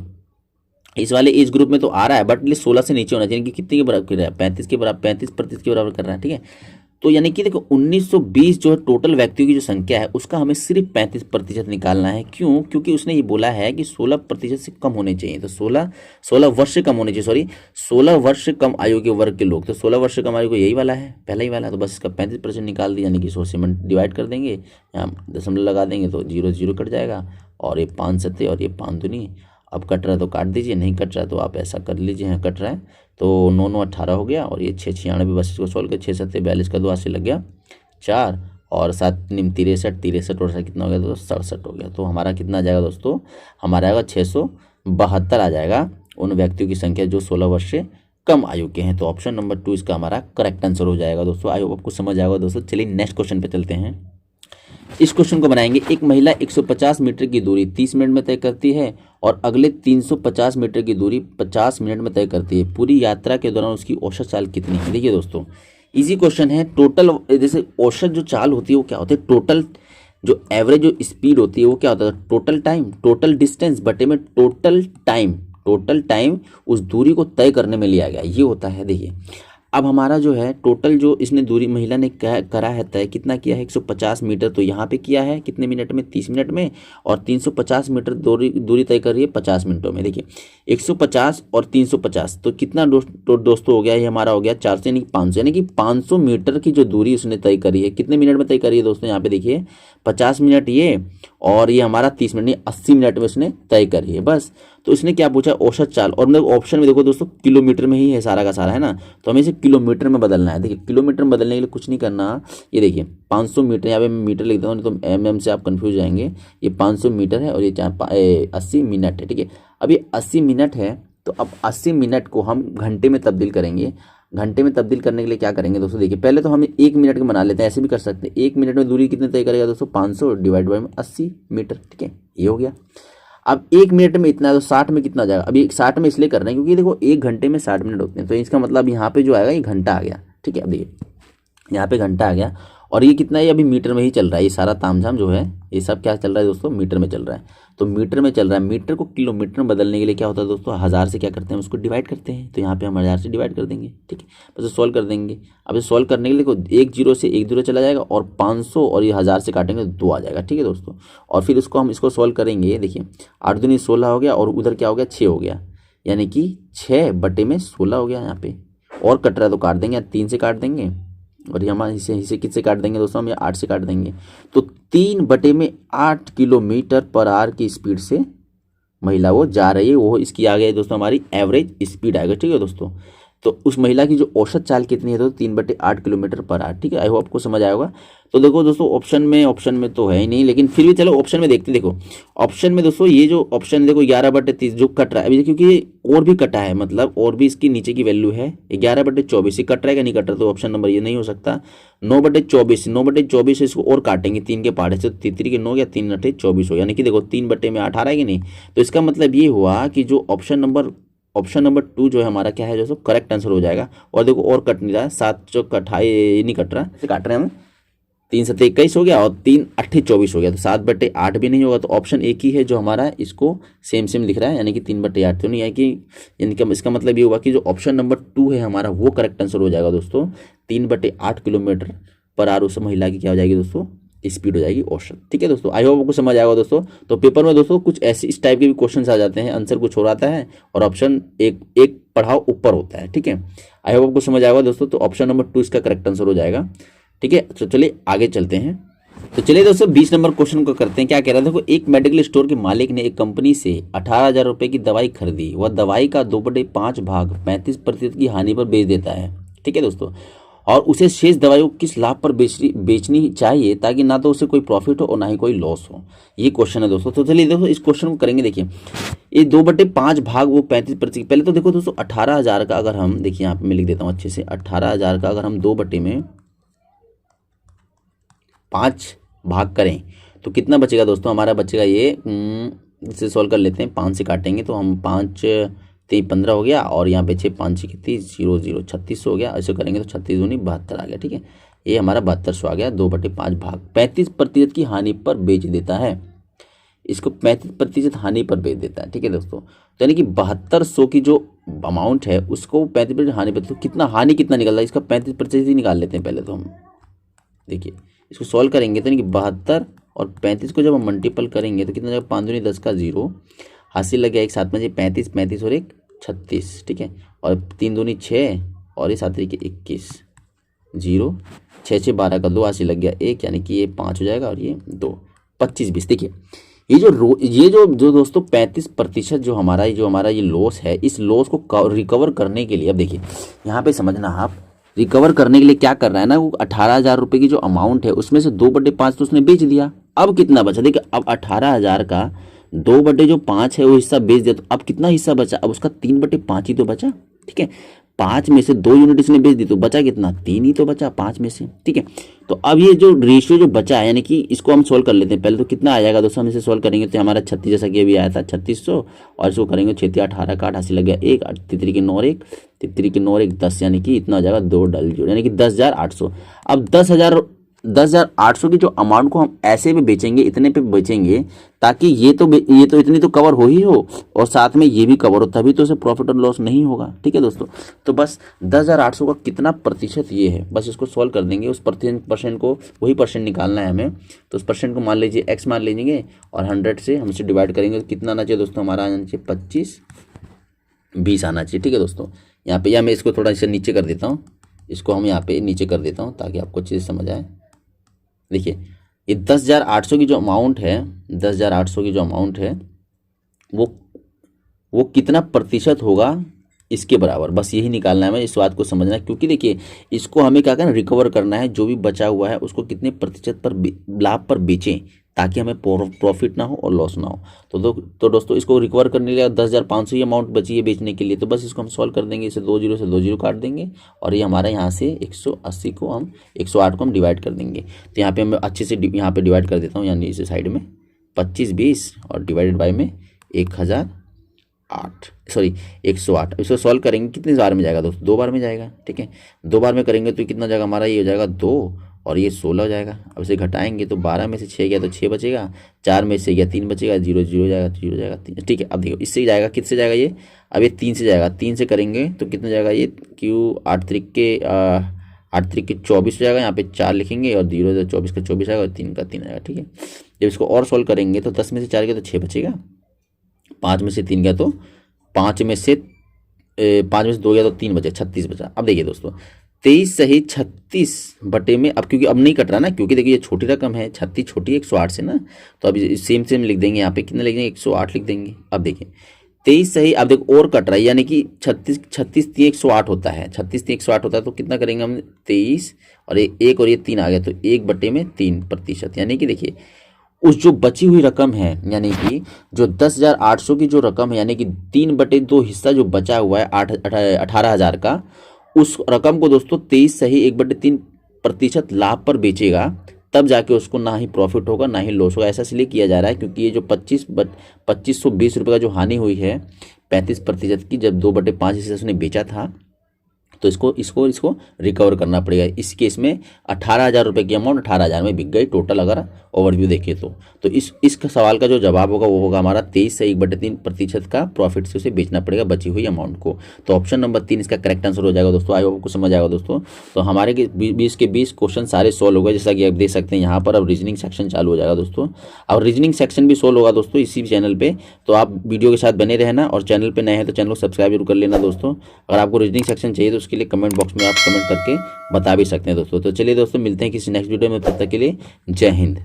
इस वाले एज ग्रुप में तो आ रहा है, बट 16 से नीचे होना चाहिए, कि कितने के बराबर कर रहा है, 35 के बराबर, 35% के बराबर कर रहा है, ठीक है। तो यानी कि देखो 1920 जो है टोटल व्यक्तियों की जो संख्या है उसका हमें सिर्फ 35% निकालना है। क्यों, क्योंकि उसने ये बोला है कि 16% से कम होने चाहिए। तो 16 वर्ष से कम होने चाहिए, सॉरी 16 वर्ष से कम आयु के वर्ग के लोग। तो 16 वर्ष से कम आयु को यही वाला है, पहला ही वाला है, तो बस इसका 35% निकाल दिया, यानी कि 100 से डिवाइड कर देंगे, यहाँ दशमलव लगा देंगे तो 0 कट जाएगा, और ये 5 सत्ते और ये 5 दूनी। अब कट रहा है तो काट दीजिए, नहीं कट रहा है तो आप ऐसा कर लीजिए, यहाँ कट रहा है तो 9 9 18 हो गया, और ये 6 96, बस इसको सोल्व कर 6 7 42 का 2 हाथ से लग गया 4, और 7 निम 63 और कितना हो गया दोस्तों, 67 हो गया। तो हमारा कितना आ जाएगा दोस्तों, हमारा आएगा 672 आ जाएगा उन व्यक्तियों की संख्या जो 16 वर्ष से कम आयु के हैं। तो ऑप्शन नंबर 2 इसका हमारा करेक्ट आंसर हो जाएगा दोस्तों। आई होप आपको समझ आएगा दोस्तों। चलिए नेक्स्ट क्वेश्चन पे चलते हैं। इस क्वेश्चन को बनाएंगे। एक महिला 150 मीटर की दूरी 30 मिनट में तय करती है और अगले 350 मीटर की दूरी 50 मिनट में तय करती है। पूरी यात्रा के दौरान उसकी औसत चाल कितनी है। देखिए दोस्तों इजी क्वेश्चन है। टोटल जैसे औसत जो चाल होती है वो क्या होती है, टोटल जो एवरेज जो स्पीड होती है वो क्या होता है, टोटल टाइम, टोटल डिस्टेंस बटे में टोटल टाइम उस दूरी को तय करने में लिया गया, ये होता है। देखिए अब हमारा जो है टोटल जो इसने दूरी महिला ने करा है तय, कितना किया है 150 मीटर, तो यहाँ पे किया है कितने मिनट में, 30 मिनट में, और 350 मीटर दूरी तय कर रही है 50 मिनटों में। देखिए 150 और 350 तो कितना दोस्तों हो गया, ये हमारा हो गया 400 यानी 500, यानी कि 500 मीटर की जो दूरी उसने तय करी है, कितने मिनट में तय करी है दोस्तों, यहाँ पे देखिए 50 मिनट ये, और ये हमारा 30 मिनट, 80 मिनट में उसने तय करी है बस। तो इसने क्या पूछा, औसत चाल, और मतलब ऑप्शन में देखो दोस्तों किलोमीटर में ही है सारा का सारा, है ना, तो हमें इसे किलोमीटर में बदलना है। देखिए किलोमीटर में बदलने के लिए कुछ नहीं करना, ये देखिए 500 मीटर, यहाँ पे मैं मीटर लिख देता हूँ, नहीं तो mm से आप कंफ्यूज जाएंगे। ये 500 मीटर है और ये 80 मिनट है, ठीक है। अब ये 80 मिनट है, तो अब 80 मिनट को हम घंटे में तब्दील करेंगे। घंटे में तब्दील करने के लिए क्या करेंगे दोस्तों, देखिए पहले तो हम 1 मिनट का बना लेते हैं, ऐसे भी कर सकते हैं। 1 मिनट में दूरी कितने तय करेगा दोस्तों, 500 डिवाइड बाई 80 मीटर, ठीक है, ये हो गया। अब 1 मिनट में इतना है तो 60 में कितना जाएगा, अभी 60 में इसलिए कर रहे हैं क्योंकि देखो 1 घंटे में 60 मिनट होते हैं, तो इसका मतलब यहाँ पे जो आएगा ये घंटा आ गया, ठीक है। अब देखिए यहाँ पे घंटा आ गया, और ये कितना है, अभी मीटर में ही चल रहा है, ये सारा तामझाम जो है ये सब क्या चल रहा है दोस्तों, मीटर में चल रहा है। तो मीटर में चल रहा है, मीटर को किलोमीटर में बदलने के लिए क्या होता है दोस्तों, 1000 से क्या करते हैं उसको डिवाइड करते हैं। तो यहाँ पे हम 1000 से डिवाइड कर देंगे, ठीक है, बस सॉल्व कर देंगे। अब इसे सॉल्व करने के लिए देखो, एक जीरो से एक जीरो चला जाएगा और 500 और ये 1000 से काटेंगे तो 2 आ जाएगा, ठीक है दोस्तों। और फिर इसको हम इसको सॉल्व करेंगे, देखिए 8 दूनी 16 हो गया और उधर क्या हो गया 6 हो गया, यानी कि 6/16 हो गया यहाँ पे। और कट रहा है तो काट देंगे, 3 से काट देंगे और ये हमारे इसे किससे काट देंगे दोस्तों, हम ये 8 से काट देंगे। तो 3/8 किलोमीटर पर आवर की स्पीड से महिला वो जा रही है, वो इसकी आ गई दोस्तों हमारी एवरेज स्पीड आएगा, ठीक है दोस्तों। तो उस महिला की जो औसत चाल कितनी है तो 3/8 किलोमीटर पर आवर, ठीक है। आई होप आपको समझ आया होगा। तो देखो दोस्तों ऑप्शन में तो है ही नहीं, लेकिन फिर भी चलो ऑप्शन में देखते। देखो ऑप्शन में दोस्तों ये जो ऑप्शन देखो 11/30 जो कट रहा है अभी, क्योंकि ये और भी कटा है, मतलब और भी इसकी नीचे की वैल्यू है 11/24, ये कट रहा है कि नहीं कट रहा, तो ऑप्शन नंबर ये नहीं हो सकता। 9/24 इसको और काटेंगे 3 के पहाड़े से, 3 के 9 या 3/24 हो, यानी कि देखो 3/18 है कि नहीं। तो इसका मतलब ये हुआ कि जो ऑप्शन नंबर 2 जो है हमारा क्या है जो करेक्ट आंसर हो जाएगा। और देखो और कट नहीं रहा है, 7 जो कटाई नहीं कट रहा है, काट रहे हैं हम, 3×7=21 हो गया और 3×8=24 हो गया, तो 7/8 भी नहीं होगा। तो ऑप्शन एक ही है जो हमारा इसको सेम लिख रहा है, यानी कि 3/8 तो नहीं है कि, यानी कि इसका मतलब ये हुआ कि जो ऑप्शन नंबर 2 है हमारा वो करेक्ट आंसर हो जाएगा दोस्तों। 3/8 किलोमीटर पर आवर उस महिला की क्या हो जाएगी दोस्तों, स्पीड हो जाएगी औसत, ठीक है दोस्तों। आई होप आपको समझ आएगा दोस्तों। तो पेपर में दोस्तों कुछ ऐसे इस टाइप के भी क्वेश्चंस आ जाते हैं, आंसर कुछ और आता है और ऑप्शन एक पढ़ाओ ऊपर होता है, ठीक है। आई होप आपको समझ आएगा दोस्तों। तो ऑप्शन नंबर 2 इसका करेक्ट आंसर हो जाएगा, ठीक है। तो चलिए आगे चलते हैं। तो चलिए दोस्तों 20 नंबर क्वेश्चन को करते हैं। क्या कह रहा है देखो, एक मेडिकल स्टोर के मालिक ने एक कंपनी से 18,000 रुपए की दवाई खरीदी, वह दवाई का 2/5 भाग 35% की हानि पर बेच देता है, ठीक है दोस्तों। और उसे शेष दवाइयों को किस लाभ पर बेचनी चाहिए ताकि ना तो उसे कोई प्रॉफिट हो और ना ही कोई लॉस हो, ये क्वेश्चन है दोस्तों। तो चलिए देखो इस क्वेश्चन को करेंगे। देखिए ये 2/5 भाग वो 35%, पहले तो देखो दोस्तों 18,000 का अगर हम, देखिए यहाँ पे मैं लिख देता हूँ अच्छे से, 18,000 का अगर हम 2/5 भाग करें तो कितना बचेगा दोस्तों, हमारा बचेगा ये, इसे सॉल्व कर लेते हैं, 5 से काटेंगे तो हम 5×3=15 हो गया और यहाँ पे 6×5 कितनी 0 36 हो गया। ऐसे करेंगे तो 36×2 72 आ गया, ठीक है। ये हमारा 7200 आ गया। 2/5 भाग 35% की हानि पर बेच देता है, इसको 35% हानि पर बेच देता है, ठीक है दोस्तों। तो यानी कि 7200 की जो अमाउंट है उसको 35% हानि पर, तो कितना हानि कितना निकल रहा है, इसका 35% ही निकाल लेते हैं पहले तो हम। देखिए इसको सॉल्व करेंगे तो यानी कि 72 और 35 को जब हम मल्टीपल करेंगे तो कितना जाएगा, 5×10 का 0, हासिल लग गया एक साथ में जी 35 और एक 36, ठीक है। और 3×2 6 और ये 7×21 0, 6×6=12 का 2, हासिल लग गया 1, यानी कि ये 5 हो जाएगा और ये 2, 25×20। देखिए ये जो दोस्तों 35% जो हमारा ये लॉस है, इस लॉस को रिकवर करने के लिए, अब देखिए यहाँ पे समझना आप, रिकवर करने के लिए क्या कर रहा है ना, वो 18,000 रुपये की जो अमाउंट है उसमें से 2/5 तो उसने बेच दिया। अब कितना बचा, देखिए अब 18,000 का 2/5 है वो हिस्सा बेच दिया, तो अब कितना हिस्सा बचा, अब उसका 3/5 ही तो बचा, ठीक है। 5 में से 2 यूनिट इसने बेच दी तो बचा कितना, 3 ही तो बचा 5 में से, ठीक है। तो अब ये जो रेशियो जो बचा है, यानी कि इसको हम सोल्व कर लेते हैं पहले। तो कितना आ जाएगा दोस्तों, हम इसे सोल्व करेंगे तो हमारा 36 जैसा कि अभी आया था 3600, और इसको करेंगे 6×3=18 का 8, हासिल लग गया 1, 3×9 1, 3×9 1 10, यानी कि इतना आ जाएगा 2 डबल 0, यानी कि 10,800। अब 10,800 की जो अमाउंट को हम ऐसे में बेचेंगे, इतने पे बेचेंगे ताकि ये तो इतनी तो कवर हो ही हो और साथ में ये भी कवर हो, तभी तो उसे प्रॉफिट और लॉस नहीं होगा, ठीक है दोस्तों। तो बस 10,800 का कितना प्रतिशत ये है, बस इसको सॉल्व कर देंगे। उस परसेंट को, वही परसेंट निकालना है हमें। तो उस परसेंट को मान लीजिए x मान लीजिए और 100 से हम इसे डिवाइड करेंगे तो कितना आना चाहिए दोस्तों, हमारा आना चाहिए 25/20 आना चाहिए, ठीक है दोस्तों। यहाँ पे या मैं इसको थोड़ा इसे नीचे कर देता हूँ, इसको हम यहाँ पे नीचे कर देता हूँ ताकि आपको अच्छे से समझ आए। देखिए ये 10,800 की जो अमाउंट है, 10,800 की जो अमाउंट है वो कितना प्रतिशत होगा इसके बराबर, बस यही निकालना है हमें, इस बात को समझना है। क्योंकि देखिए इसको हमें क्या करना, रिकवर करना है, जो भी बचा हुआ है उसको कितने प्रतिशत पर लाभ पर बेचें ताकि हमें प्रॉफिट ना हो और लॉस ना हो। तो दोस्तों इसको रिकवर करने के लिए 10,500 ही अमाउंट बची है बेचने के लिए, तो बस इसको हम सॉल्व कर देंगे। इसे 2 0 से 2 0 काट देंगे और ये हमारा यहाँ से 180 को हम 108 को हम डिवाइड कर देंगे। तो यहाँ पे हम अच्छे से यहाँ पे डिवाइड कर देता हूँ, यानी इसे साइड में 25/20 और डिवाइडेड बाय में 108। इसको सॉल्व करेंगे कितने बार में जाएगा दोस्तों, 2 बार में जाएगा, ठीक है। 2 बार में करेंगे तो कितना जाएगा हमारा, ये हो जाएगा 2 और ये 16 हो जाएगा। अब इसे घटाएंगे तो 12 में से 6 गया तो 6 बचेगा, 4 में से गया 3 बचेगा, 0 0 जाएगा, 0 जाएगा 3। ठीक है, अब देखो इससे जाएगा, किससे जाएगा ये, अब ये 3 से जाएगा, 3 से करेंगे तो कितना जाएगा ये, क्यू 8 त्रिक के 24 हो जाएगा, यहाँ पे 4 लिखेंगे और 0 24 का 24 आएगा और 3 का 3 आएगा। ठीक है, जब इसको और सॉल्व करेंगे तो 10 में से 4 गया तो 6 बचेगा, 5 में से 3 गया तो 5 में से 2 गया तो 3 बचे, 36 बचा। अब देखिए दोस्तों 23 सही 36 बटे में, अब क्योंकि अब नहीं कट रहा ना, क्योंकि देखिए ये छोटी रकम है, 36 छोटी है 108 से ना, तो अब सेम सेम लिख देंगे, यहाँ पे कितना लिख देंगे 108 लिख देंगे। अब देखिए 23 सही, अब देखो और कट रहा है, यानी कि 36 36 3 108 होता है, 36 3 108 होता है, तो कितना करेंगे हम 23 और एक और ये 3 आ गया तो 1 बटे में 3%, यानी कि देखिए उस जो बची हुई रकम है, यानी कि जो 10,800 की जो रकम है, यानी कि 3/2 हिस्सा जो बचा हुआ है 18,000 का, उस रकम को दोस्तों 23 सही 1/3% लाभ पर बेचेगा, तब जाके उसको ना ही प्रॉफिट होगा ना ही लॉस होगा। ऐसा इसलिए किया जा रहा है क्योंकि ये जो 2520 रुपये का जो हानि हुई है 35% की, जब 2/5 हिस्से उसने बेचा था, तो इसको रिकवर करना पड़ेगा। इस केस में 18,000 रुपये की अमाउंट 18,000 में बिक गई टोटल, अगर ओवरव्यू देखें तो इस सवाल का जो जवाब होगा वो होगा हमारा 23 से 1/3% का प्रॉफिट से उसे बेचना पड़ेगा बची हुई अमाउंट को। तो ऑप्शन नंबर 3 इसका करेक्ट आंसर हो जाएगा दोस्तों। आई होप आपको समझ आएगा दोस्तों। तो हमारे 20 के 20 क्वेश्चन सारे सोल्व हो गए, जैसा कि आप देख सकते हैं यहाँ पर। अब रीजनिंग सेक्शन चालू हो जाएगा दोस्तों, और रीजनिंग सेक्शन भी सोल्व होगा दोस्तों इसी चैनल पर। तो आप वीडियो के साथ बने रहना, और चैनल पर नए हैं तो चैनल को सब्सक्राइब जरूर कर लेना दोस्तों। अगर आपको रीजनिंग सेक्शन चाहिए तो उसके लिए कमेंट बॉक्स में आप कमेंट करके बता भी सकते हैं दोस्तों। तो चलिए दोस्तों, मिलते हैं किसी नेक्स्ट वीडियो में, तब तक के लिए जय हिंद।